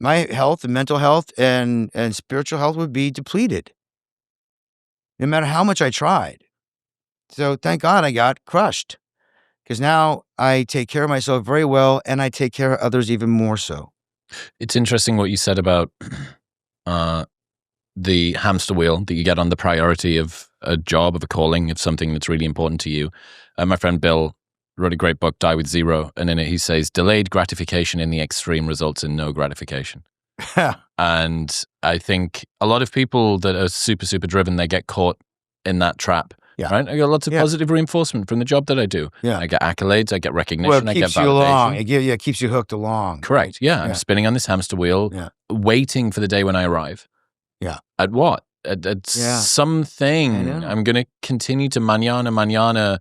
Speaker 2: my health and mental health and spiritual health would be depleted, no matter how much I tried. So thank God I got crushed, because now I take care of myself very well, and I take care of others even more so.
Speaker 1: It's interesting what you said about the hamster wheel that you get on the priority of a job, of a calling, of something that's really important to you. My friend Bill wrote a great book, Die with Zero, and in it he says, delayed gratification in the extreme results in no gratification. And I think a lot of people that are super, super driven, they get caught in that trap.
Speaker 2: Yeah.
Speaker 1: Right? I get lots of positive reinforcement from the job that I do.
Speaker 2: Yeah.
Speaker 1: I get accolades, I get recognition,
Speaker 2: Well, it
Speaker 1: I get
Speaker 2: keeps you
Speaker 1: validation.
Speaker 2: along. It keeps you hooked along.
Speaker 1: Correct. Yeah. I'm spinning on this hamster wheel, waiting for the day when I arrive.
Speaker 2: Yeah.
Speaker 1: At what? At something. I'm going to continue to manana,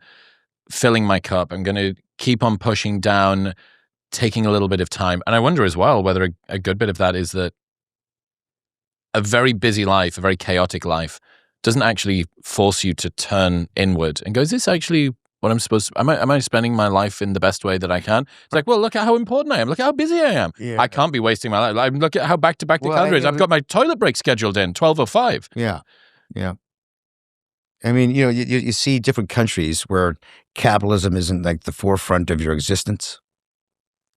Speaker 1: filling my cup. I'm going to keep on pushing down, taking a little bit of time. And I wonder as well whether a good bit of that is that a very busy life, a very chaotic life, doesn't actually force you to turn inward and go, is this actually what I'm supposed to, am I spending my life in the best way that I can? It's like, well, look at how important I am. Look at how busy I am.
Speaker 2: Yeah.
Speaker 1: I can't be wasting my life. Look at how back-to-back the calendar is. I've got my toilet break scheduled in, 12:05.
Speaker 2: Yeah. Yeah. I mean, you see different countries where capitalism isn't like the forefront of your existence.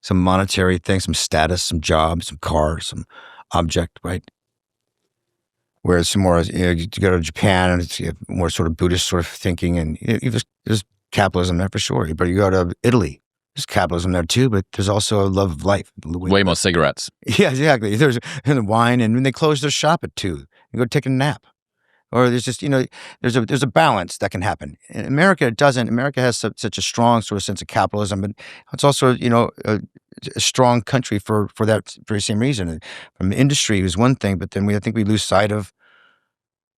Speaker 2: Some monetary thing, some status, some job, some car, some object, right? Whereas some more, you go to Japan and it's more sort of Buddhist sort of thinking, and there's capitalism there for sure. But you go to Italy, there's capitalism there too, but there's also a love of life.
Speaker 1: Way more cigarettes.
Speaker 2: Yeah, exactly. There's wine, and when they close their shop at 2, you go take a nap. Or there's just, there's a balance that can happen. In America, it doesn't. America has such a strong sort of sense of capitalism, but it's also, a strong country for that very same reason. From industry is one thing, but then I think we lose sight of,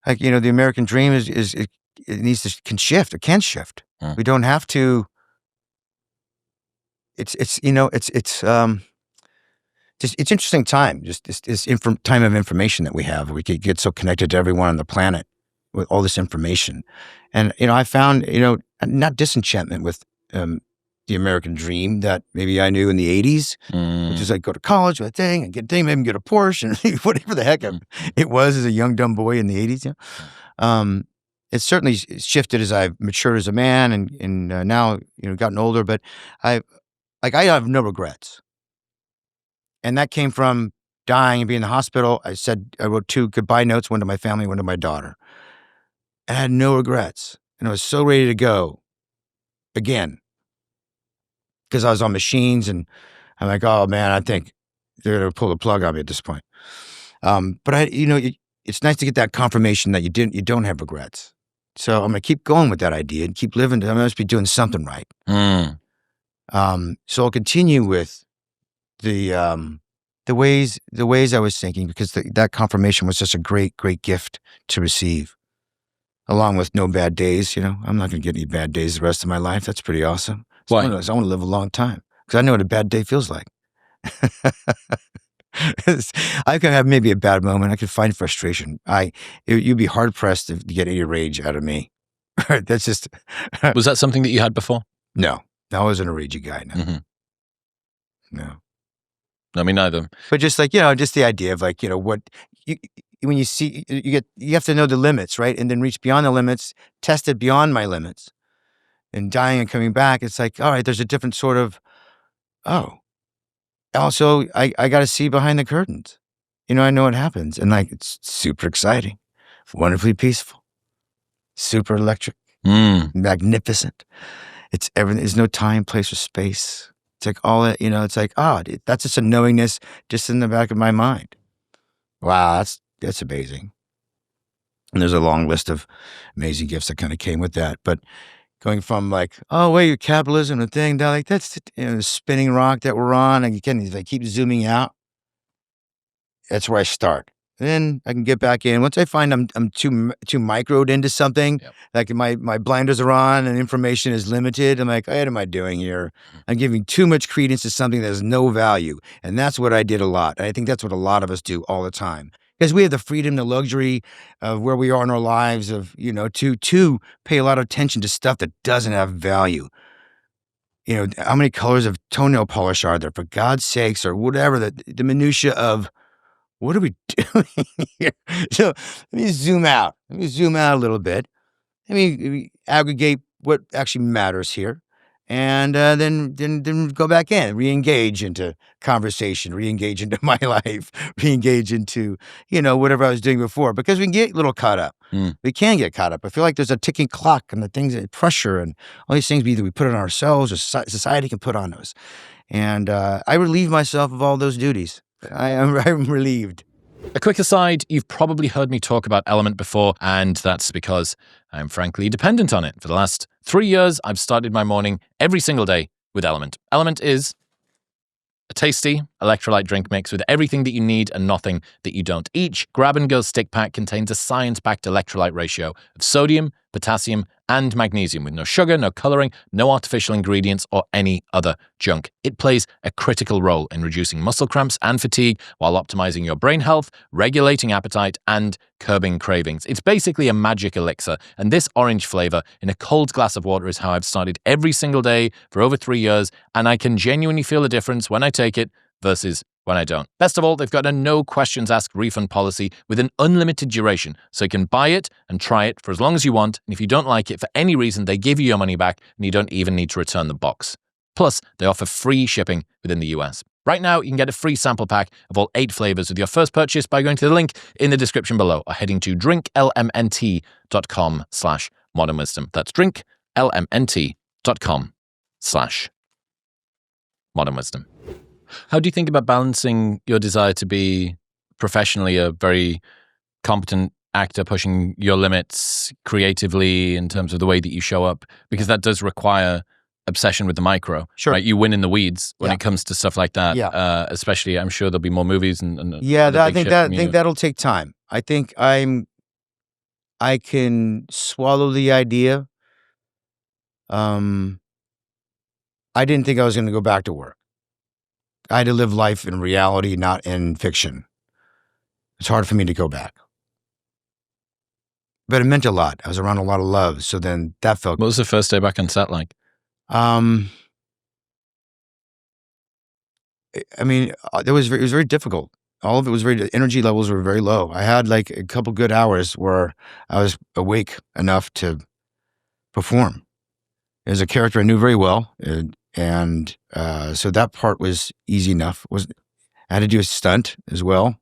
Speaker 2: like, the American dream it needs to can shift. It can shift. We don't have to. It's interesting time. Just this time of information that we have. We could get so connected to everyone on the planet with all this information, and I found not disenchantment with the American dream that maybe I knew in the 80s, which is like go to college with a thing and maybe get a Porsche and whatever the heck it was as a young dumb boy in the 80s. It's certainly shifted as I've matured as a man and now gotten older, but I have no regrets. And that came from dying and being in the hospital. I wrote 2 goodbye notes, one to my family, one to my daughter. And I had no regrets. And I was so ready to go again. Because I was on machines and I'm like, oh man, I think they're going to pull the plug on me at this point. But it's nice to get that confirmation that you don't have regrets. So I'm going to keep going with that idea and keep living. I must be doing something right. So I'll continue with the ways I was thinking, because that confirmation was just a great gift to receive, along with no bad days. I'm not going to get any bad days the rest of my life. That's pretty awesome.
Speaker 1: Why?
Speaker 2: I want to live a long time because I know what a bad day feels like. I could have maybe a bad moment. I could find frustration. You'd be hard pressed to get any rage out of me. That's just.
Speaker 1: Was that something that you had before?
Speaker 2: No, I wasn't a ragey guy. No.
Speaker 1: Mm-hmm.
Speaker 2: No.
Speaker 1: I mean, neither.
Speaker 2: But just just the idea of what when you see, you have to know the limits, right? And then reach beyond the limits, test it beyond my limits, and dying and coming back. It's like, all right, there's a different sort of, also, I got to see behind the curtains. I know what happens. And it's super exciting, wonderfully peaceful, super electric, magnificent. It's everything. There's no time, place, or space. It's like all that, it's like, that's just a knowingness just in the back of my mind. Wow, that's amazing. And there's a long list of amazing gifts that kind of came with that. But going from capitalism and thing, down that's the spinning rock that we're on. And again, if I keep zooming out, that's where I start. Then I can get back in. Once I find I'm too microed into something, like my blinders are on and information is limited, I'm like, what am I doing here? I'm giving too much credence to something that has no value. And that's what I did a lot. And I think that's what a lot of us do all the time. Because we have the freedom, the luxury of where we are in our lives of, to pay a lot of attention to stuff that doesn't have value. How many colors of toenail polish are there, for God's sakes, or whatever, the minutia of, what are we doing here? So let me zoom out. a little bit. Let me aggregate what actually matters here. And then go back in, re-engage into conversation, re-engage into my life, re-engage into, whatever I was doing before. Because we can get a little caught up. We can get caught up. I feel like there's a ticking clock and the things that pressure and all these things either we put on ourselves or society can put on us. And I relieve myself of all those duties. I'm relieved.
Speaker 1: A quick aside, you've probably heard me talk about Element before, and that's because I'm frankly dependent on it. For the last 3 years, I've started my morning every single day with Element. Element is a tasty electrolyte drink mix with everything that you need and nothing that you don't. Each grab-and-go stick pack contains a science-backed electrolyte ratio of sodium, potassium, and magnesium with no sugar, no coloring, no artificial ingredients, or any other junk. It plays a critical role in reducing muscle cramps and fatigue while optimizing your brain health, regulating appetite, and curbing cravings. It's basically a magic elixir, and this orange flavor in a cold glass of water is how I've started every single day for over 3 years, and I can genuinely feel a difference when I take it versus when I don't. Best of all, they've got a no questions asked refund policy with an unlimited duration, so you can buy it and try it for as long as you want, and if you don't like it for any reason, they give you your money back and you don't even need to return the box. Plus, they offer free shipping within the US. Right now, you can get a free sample pack of all 8 flavors with your first purchase by going to the link in the description below or heading to drinklmnt.com/modernwisdom. That's drinklmnt.com/modernwisdom. How do you think about balancing your desire to be professionally a very competent actor, pushing your limits creatively in terms of the way that you show up? Because that does require obsession with the micro.
Speaker 2: Sure.
Speaker 1: Right? You win in the weeds when it comes to stuff like that.
Speaker 2: Yeah.
Speaker 1: Especially, I'm sure there'll be more movies and
Speaker 2: I think that'll take time. I think I can swallow the idea. I didn't think I was going to go back to work. I had to live life in reality, not in fiction. It's hard for me to go back. But it meant a lot. I was around a lot of love. So then that felt...
Speaker 1: What was the first day back on set like?
Speaker 2: I mean, it was very difficult. All of it was energy levels were very low. I had like a couple good hours where I was awake enough to perform. There's a character I knew very well. And so that part was easy enough. I had to do a stunt as well.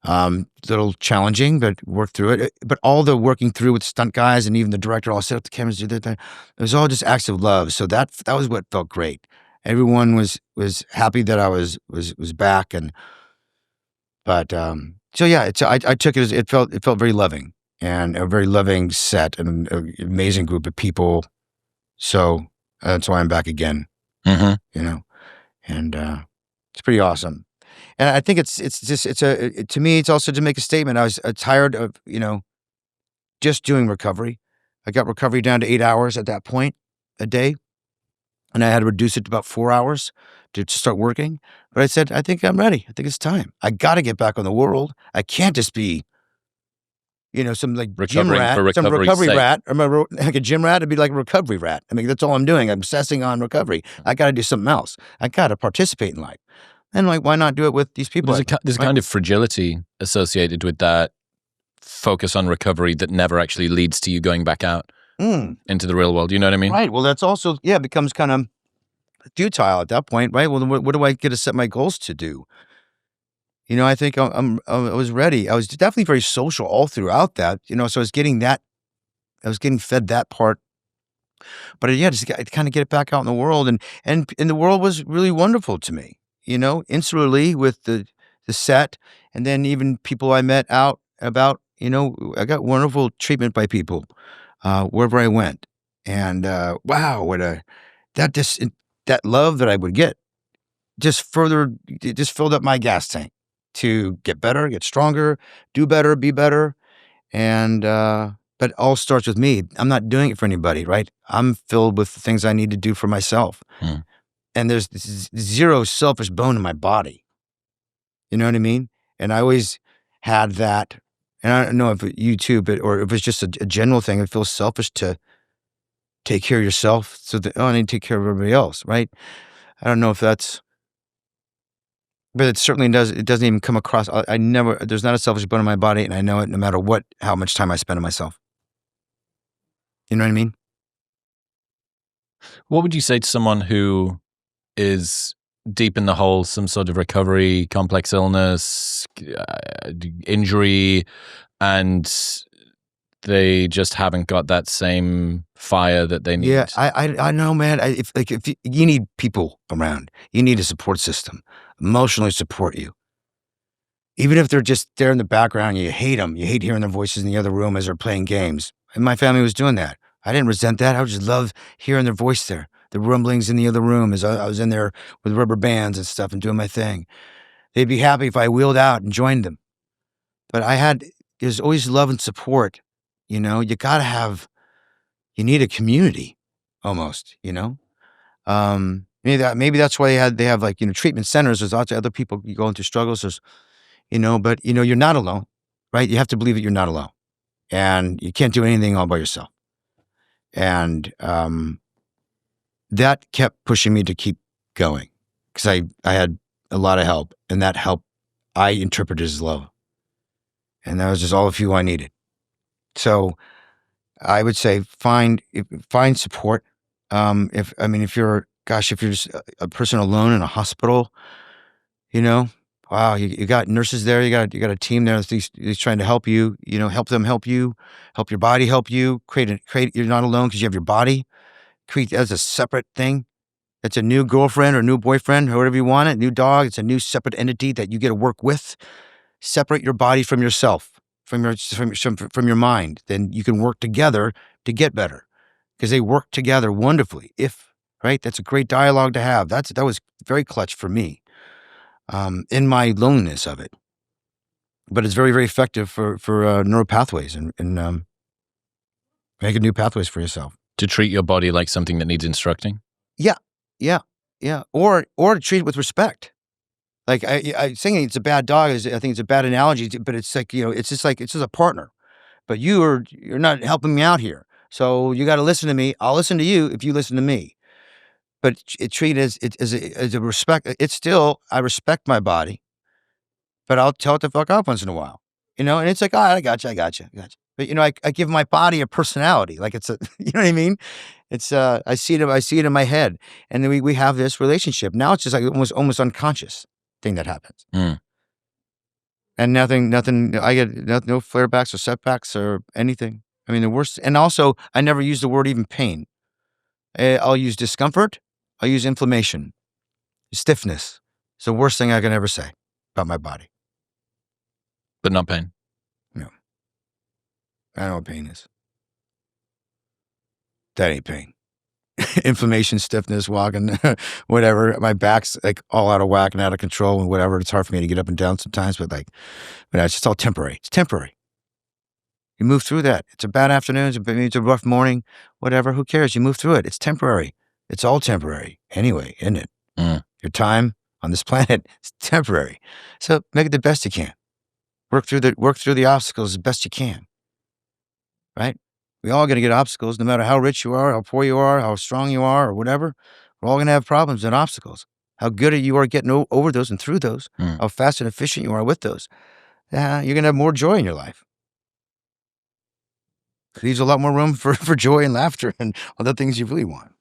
Speaker 2: A little challenging, but worked through it. But all the working through with stunt guys and even the director all set up the cameras, do that. It was all just acts of love. So that was what felt great. Everyone was happy that I was back, so yeah. I took it as it felt very loving. and a very loving set and an amazing group of people. So that's why I'm back again,
Speaker 1: Mm-hmm.
Speaker 2: you know, and it's pretty awesome. And I think to me, it's also to make a statement. I was tired of, just doing recovery. I got recovery down to 8 hours at that point a day, and I had to reduce it to about 4 hours to start working. But I said, I think I'm ready. I think it's time. I got to get back on the world. I can't just be, some like gym
Speaker 1: Recovering
Speaker 2: rat,
Speaker 1: for
Speaker 2: some
Speaker 1: recovery's
Speaker 2: recovery
Speaker 1: sake.
Speaker 2: rat. Like a gym rat, it'd be like a recovery rat. I mean, that's all I'm doing. I'm obsessing on recovery. I got to do something else. I got to participate in life. And like, why not do it with these people?
Speaker 1: There's a kind of fragility associated with that focus on recovery that never actually leads to you going back out into the real world. You know what I mean?
Speaker 2: Right. Well, that's also, it becomes kind of futile at that point, right? Well, then what do I get to set my goals to do? I think I was ready. I was definitely very social all throughout that, so I was getting fed that part. But just to kind of get it back out in the world. And the world was really wonderful to me, insularly with the set. And then even people I met out about, I got wonderful treatment by people wherever I went. And wow, that love that I would get just filled up my gas tank to get better, get stronger, do better, be better. And, but it all starts with me. I'm not doing it for anybody, right? I'm filled with the things I need to do for myself. And there's zero selfish bone in my body. You know what I mean? And I always had that. And I don't know if you too, or if it's just a general thing. It feels selfish to take care of yourself so that, I need to take care of everybody else, right? I don't know if that's, but it certainly does. It doesn't even come across. There's not a selfish bone in my body, and I know it no matter how much time I spend on myself. You know what I mean?
Speaker 1: What would you say to someone who is deep in the hole, some sort of recovery, complex illness, injury, and they just haven't got that same fire that they need?
Speaker 2: Yeah, I know, man. If you need people around, you need a support system, emotionally support you. Even if they're just there in the background, you hate them. You hate hearing their voices in the other room as they're playing games. And my family was doing that. I didn't resent that. I would just love hearing their voice there. The rumblings in the other room as I was in there with rubber bands and stuff and doing my thing. They'd be happy if I wheeled out and joined them. But there's always love and support. You need a community almost, maybe that's why they have like, treatment centers. There's lots of other people going through struggles. But you're not alone, right? You have to believe that you're not alone, and you can't do anything all by yourself. And that kept pushing me to keep going because I had a lot of help, and that help I interpreted as love, and that was just all the fuel I needed. So I would say find support. If you're just a person alone in a hospital, wow, you got nurses there, you got a team there that's trying to help you, help them help you, help your body help you, create, you're not alone because you have your body. Create as a separate thing. It's a new girlfriend or new boyfriend, or whatever you want it, new dog. It's a new separate entity that you get to work with. Separate your body from yourself, from your mind. Then you can work together to get better because they work together wonderfully. Right? That's a great dialogue to have. That was very clutch for me in my loneliness of it. But it's very, very effective for neural pathways and making new pathways for yourself.
Speaker 1: To treat your body like something that needs instructing?
Speaker 2: Yeah. Or to treat it with respect. Like I saying it's a bad dog I think it's a bad analogy, but it's like, it's just a partner. But you're not helping me out here. So you got to listen to me. I'll listen to you if you listen to me. But treat it as a respect. It's still, I respect my body, but I'll tell it to fuck off once in a while. And it's like, I got you. But I give my body a personality. Like it's you know what I mean? It's I see it in my head, and then we have this relationship. Now it's just like almost unconscious thing that happens. And nothing. I get no flare backs or setbacks or anything. I mean, the worst. And also, I never use the word even pain. I'll use discomfort. I'll use inflammation, stiffness. It's the worst thing I can ever say about my body.
Speaker 1: But not pain.
Speaker 2: No. I know what pain is. That ain't pain. Inflammation, stiffness, walking, whatever. My back's like all out of whack and out of control and whatever. It's hard for me to get up and down sometimes, but it's just all temporary. It's temporary. You move through that. It's a bad afternoon. It's a rough morning, whatever. Who cares? You move through it. It's temporary. It's all temporary anyway, isn't it? Your time on this planet is temporary. So make it the best you can. Work through the obstacles as best you can. Right? We all going to get obstacles, no matter how rich you are, how poor you are, how strong you are, or whatever. We're all going to have problems and obstacles. How good you are getting over those and through those, how fast and efficient you are with those. You're going to have more joy in your life. Leaves a lot more room for joy and laughter and other things you really want.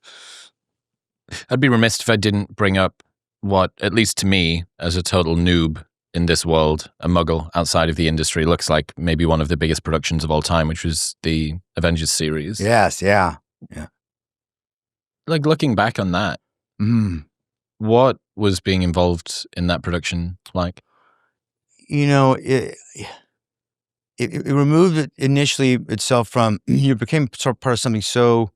Speaker 1: I'd be remiss if I didn't bring up what, at least to me, as a total noob in this world, a muggle outside of the industry, looks like maybe one of the biggest productions of all time, which was the Avengers series.
Speaker 2: Yes, yeah.
Speaker 1: Like, looking back on that, what was being involved in that production like?
Speaker 2: It removed it initially itself from, you became sort of part of something so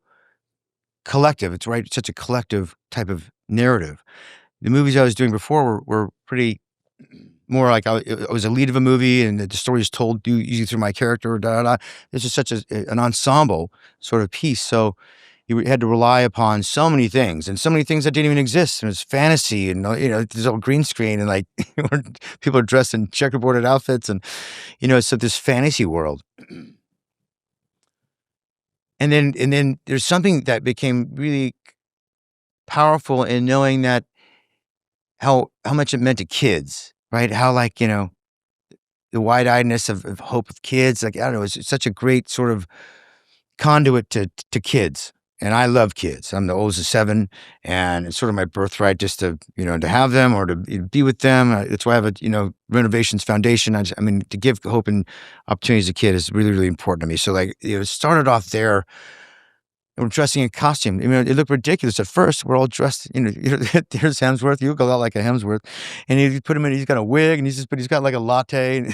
Speaker 2: collective. It's right, such a collective type of narrative. The movies I was doing before were pretty more like I was a lead of a movie, and the story is told usually through my character. This is such an ensemble sort of piece. So you had to rely upon so many things, and so many things that didn't even exist. And it was fantasy, and there's all green screen, and like people are dressed in checkerboarded outfits, and so this fantasy world. And then there's something that became really powerful in knowing that how much it meant to kids, right? How the wide-eyedness of hope of kids, I don't know, it's such a great sort of conduit to kids. And I love kids. I'm the oldest of 7, and it's sort of my birthright just to have them or to be with them. That's why I have a Renovations Foundation. To give hope and opportunities to kids is really, really important to me. So it started off there. We're dressing in costume. It looked ridiculous at first. We're all dressed. There's Hemsworth. You look a lot like a Hemsworth, and you put him in. He's got a wig, and he's got like a latte. And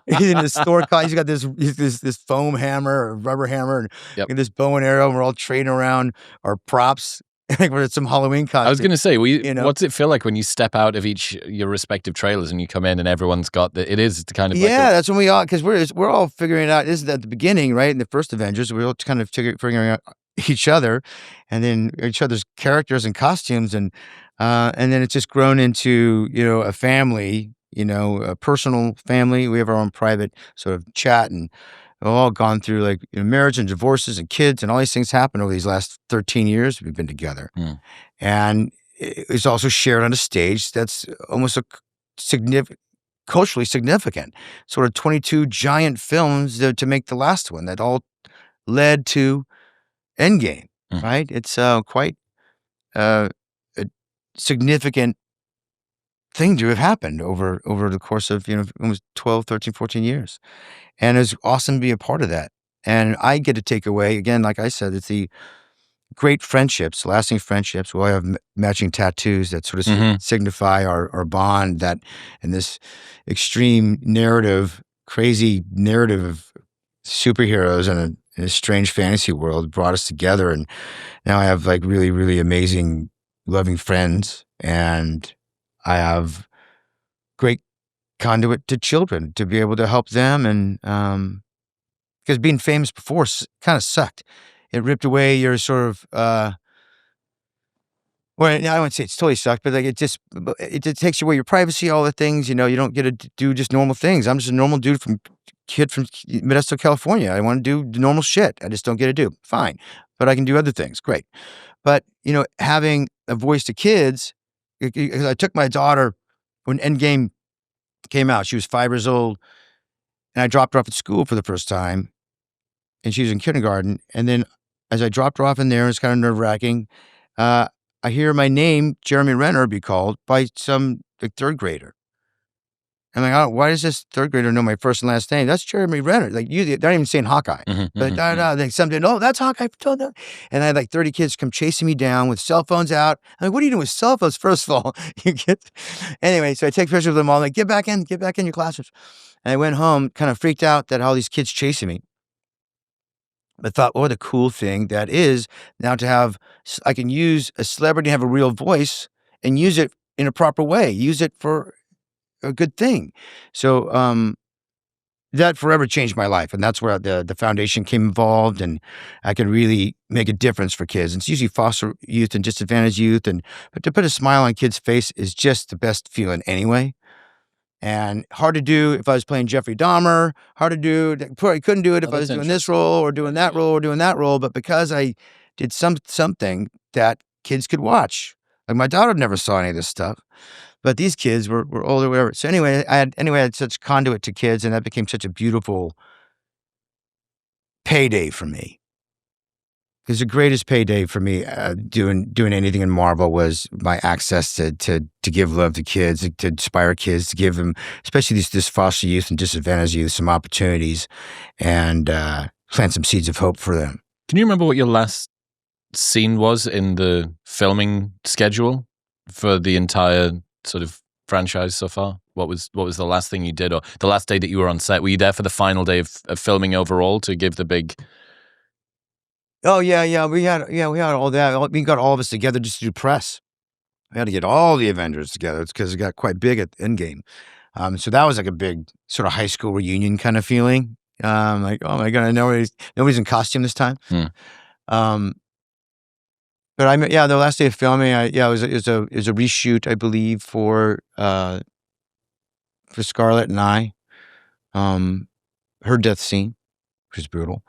Speaker 2: he's in the store. He's got this foam hammer or rubber hammer, and this bow and arrow. And we're all trading around our props. We're at some Halloween costume.
Speaker 1: I was going to say, what's it feel like when you step out of your respective trailers and you come in and everyone's got it is kind of
Speaker 2: that's when we all, because we're all figuring it out. This is at the beginning, right? In the first Avengers, we're all kind of figuring out each other, and then each other's characters and costumes, and then it's just grown into a family, a personal family. We have our own private sort of chat, and we've all gone through marriage and divorces and kids, and all these things happen over these last 13 years we've been together. And it's also shared on a stage that's almost culturally significant, sort of 22 giant films to make the last one that all led to Endgame, right? It's quite a significant thing to have happened over the course of almost 12, 13, 14 years. And it's awesome to be a part of that. And I get to take away, again, like I said, it's the great friendships, lasting friendships. We'll have matching tattoos that sort of signify our bond, that and this extreme narrative, crazy narrative of superheroes in a strange fantasy world brought us together. And now I have really, really amazing, loving friends, and I have great conduit to children to be able to help them. And because being famous before kind of sucked. It ripped away your sort of well, I wouldn't say it's totally sucked, but it just takes away your privacy, all the things. You don't get to do just normal things. I'm just a normal dude kid from Modesto, California. I want to do normal shit. I just don't get to do. Fine, but I can do other things. Great, but having a voice to kids. I took my daughter when Endgame came out. She was 5 years old, and I dropped her off at school for the first time, and she was in kindergarten. And then as I dropped her off in there, it's kind of nerve-wracking. I hear my name, Jeremy Renner, be called by some 3rd grader. I'm like, oh, why does this 3rd grader know my first and last name? That's Jeremy Renner. They're not even saying Hawkeye. But something, oh, that's Hawkeye. And I had 30 kids come chasing me down with cell phones out. I'm like, what are you doing with cell phones, first of all? Anyway, so I take pictures of them all. I'm like, get back in your classrooms. And I went home, kind of freaked out that all these kids chasing me. I thought, what a cool thing that is now to have, I can use a celebrity, have a real voice and use it in a proper way, use it for a good thing. So, that forever changed my life. And that's where the foundation came involved, and I could really make a difference for kids. And it's usually foster youth and disadvantaged youth. But to put a smile on kids' face is just the best feeling anyway. And hard to do if I was playing Jeffrey Dahmer, hard to do, probably couldn't do it if I was doing this role or doing that role or doing that role. But because I did something that kids could watch, like my daughter never saw any of this stuff, but these kids were older, whatever. So anyway, I had such conduit to kids, and that became such a beautiful payday for me. Because the greatest payday for me doing anything in Marvel was my access to give love to kids, to inspire kids, to give them, especially this foster youth and disadvantaged youth, some opportunities, and plant some seeds of hope for them.
Speaker 1: Can you remember what your last scene was in the filming schedule for the entire sort of franchise so far? What was the last thing you did, or the last day that you were on set? Were you there for the final day of filming overall to give the big?
Speaker 2: Oh yeah, we had all that. We got all of us together just to do press. We had to get all the Avengers together. It's because it got quite big at Endgame. So that was like a big sort of high school reunion kind of feeling. Like, oh my God, nobody's in costume this time. But the last day of filming, it was a reshoot, I believe, for Scarlett and I, her death scene, which was brutal.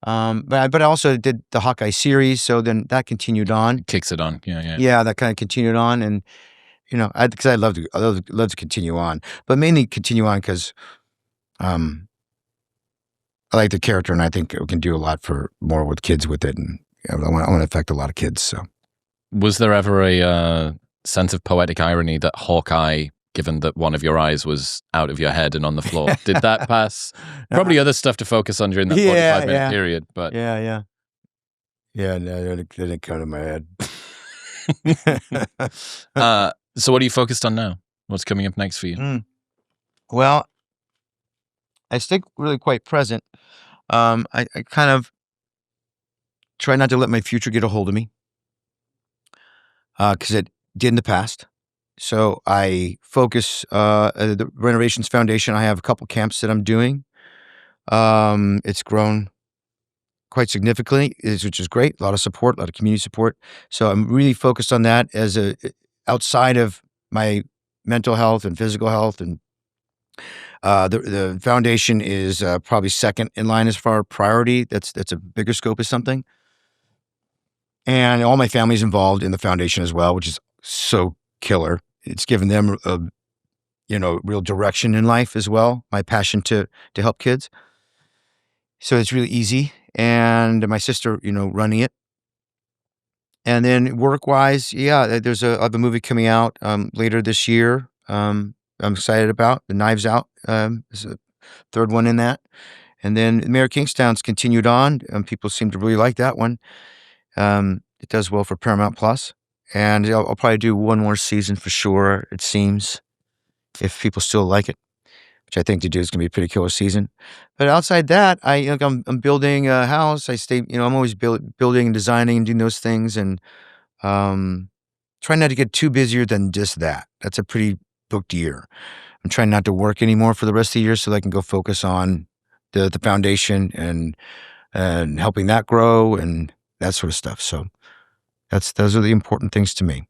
Speaker 2: But I also did the Hawkeye series, so then that continued on.
Speaker 1: Kicks it on, yeah.
Speaker 2: Yeah, that kind of continued on, and because I love to continue on, but mainly continue on because I like the character, and I think we can do a lot for more with kids with it, and I want to affect a lot of kids. So,
Speaker 1: was there ever a sense of poetic irony that Hawkeye, given that one of your eyes was out of your head and on the floor, did that pass? Probably other stuff to focus on during that 45-minute period, but
Speaker 2: yeah. No, that didn't come to my head.
Speaker 1: So what are you focused on now? What's coming up next for you?
Speaker 2: Well, I stay really quite present. I kind of try not to let my future get a hold of me, because it did in the past. So I focus the Renovations Foundation. I have a couple camps that I'm doing. It's grown quite significantly, which is great. A lot of support, a lot of community support. So I'm really focused on that as outside of my mental health and physical health. And the foundation is probably second in line as far as priority. That's a bigger scope of something. And all my family's involved in the foundation as well, which is so killer. It's given them a real direction in life as well. My passion to help kids. So it's really easy. And my sister, running it. And then work-wise, I have a movie coming out later this year. I'm excited about the Knives Out. Is a third one in that. And then Mayor Kingstown's continued on. People seem to really like that one. It does well for Paramount Plus. And I'll probably do one more season for sure, it seems, if people still like it, which I think to do is going to be a pretty killer season. But outside that, I'm building a house. I'm always building and designing and doing those things, and trying not to get too busier than just that. That's a pretty booked year. I'm trying not to work anymore for the rest of the year so that I can go focus on the foundation and helping that grow and that sort of stuff. So those are the important things to me.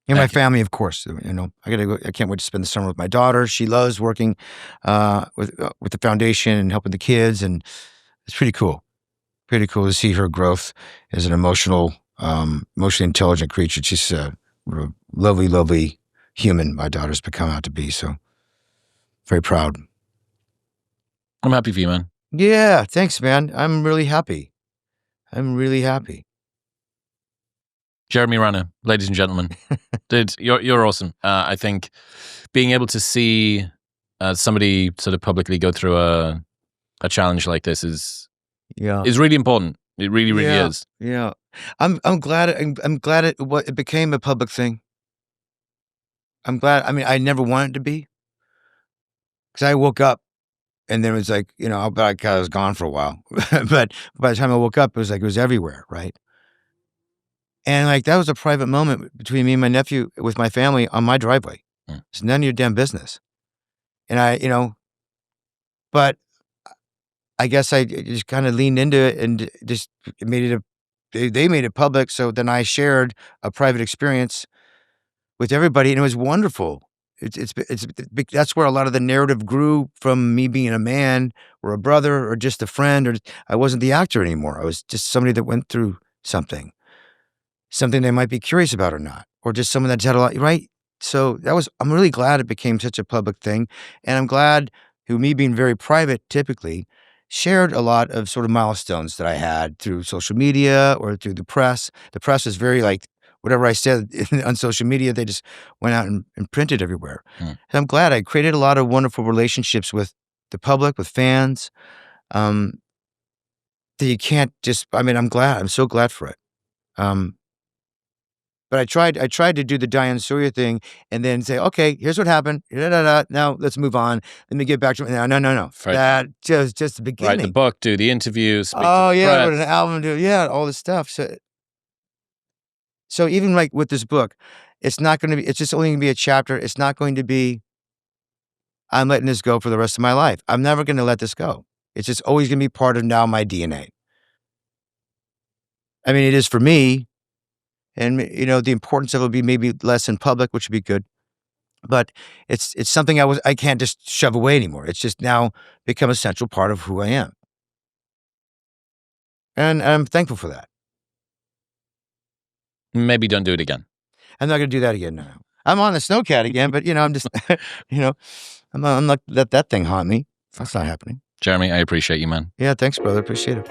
Speaker 2: And my family, of course. I can't wait to spend the summer with my daughter. She loves working with the foundation and helping the kids, and it's pretty cool. Pretty cool to see her growth as an emotionally intelligent creature. She's a lovely, lovely human. My daughter's become out to be. So very proud.
Speaker 1: I'm happy for you, man.
Speaker 2: Yeah, thanks, man. I'm really happy.
Speaker 1: Jeremy Renner, ladies and gentlemen, dude, you're awesome. I think being able to see somebody sort of publicly go through a challenge like this is really important. It really is.
Speaker 2: Yeah, I'm glad. I'm glad it became a public thing. I'm glad. I mean, I never wanted it to be, because I woke up and then it was like, but I was gone for a while. But by the time I woke up, it was like it was everywhere, right? And like that was a private moment between me and my nephew with my family on my driveway. It's none of your damn business. And but I guess I just kind of leaned into it and just made it they made it public. So then I shared a private experience with everybody, and it was wonderful. That's where a lot of the narrative grew from me being a man or a brother or just a friend, or I wasn't the actor anymore. I was just somebody that went through something they might be curious about or not, or just someone that's had a lot, right? So I'm really glad it became such a public thing. And I'm glad me being very private, typically shared a lot of sort of milestones that I had through social media or through the press. The press is very like, whatever I said on social media, they just went out and printed everywhere. And I'm glad I created a lot of wonderful relationships with the public, with fans, that you can't just, I'm so glad for it. But I tried to do the Diane Sawyer thing and then say, okay, here's what happened. Now let's move on. Let me get back to it. No.
Speaker 1: Right.
Speaker 2: That just the beginning.
Speaker 1: Write the book, do the interview, speak to the
Speaker 2: I
Speaker 1: press.
Speaker 2: wrote an album, all this stuff. So even like with this book, it's just only going to be a chapter. It's not going to be, I'm letting this go for the rest of my life. I'm never going to let this go. It's just always going to be part of now my DNA. It is for me. And, the importance of it will be maybe less in public, which would be good. But it's something I can't just shove away anymore. It's just now become a central part of who I am. And I'm thankful for that.
Speaker 1: Maybe don't do it again.
Speaker 2: I'm not going to do that again now. I'm on the snowcat again, but, I'm just, I'm not let that thing haunt me. That's not happening.
Speaker 1: Jeremy, I appreciate you, man.
Speaker 2: Yeah, thanks, brother. Appreciate it.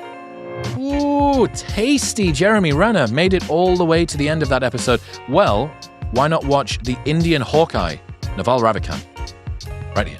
Speaker 1: Ooh, tasty. Jeremy Renner made it all the way to the end of that episode. Well, why not watch the Indian Hawkeye, Naval Ravikant, right here.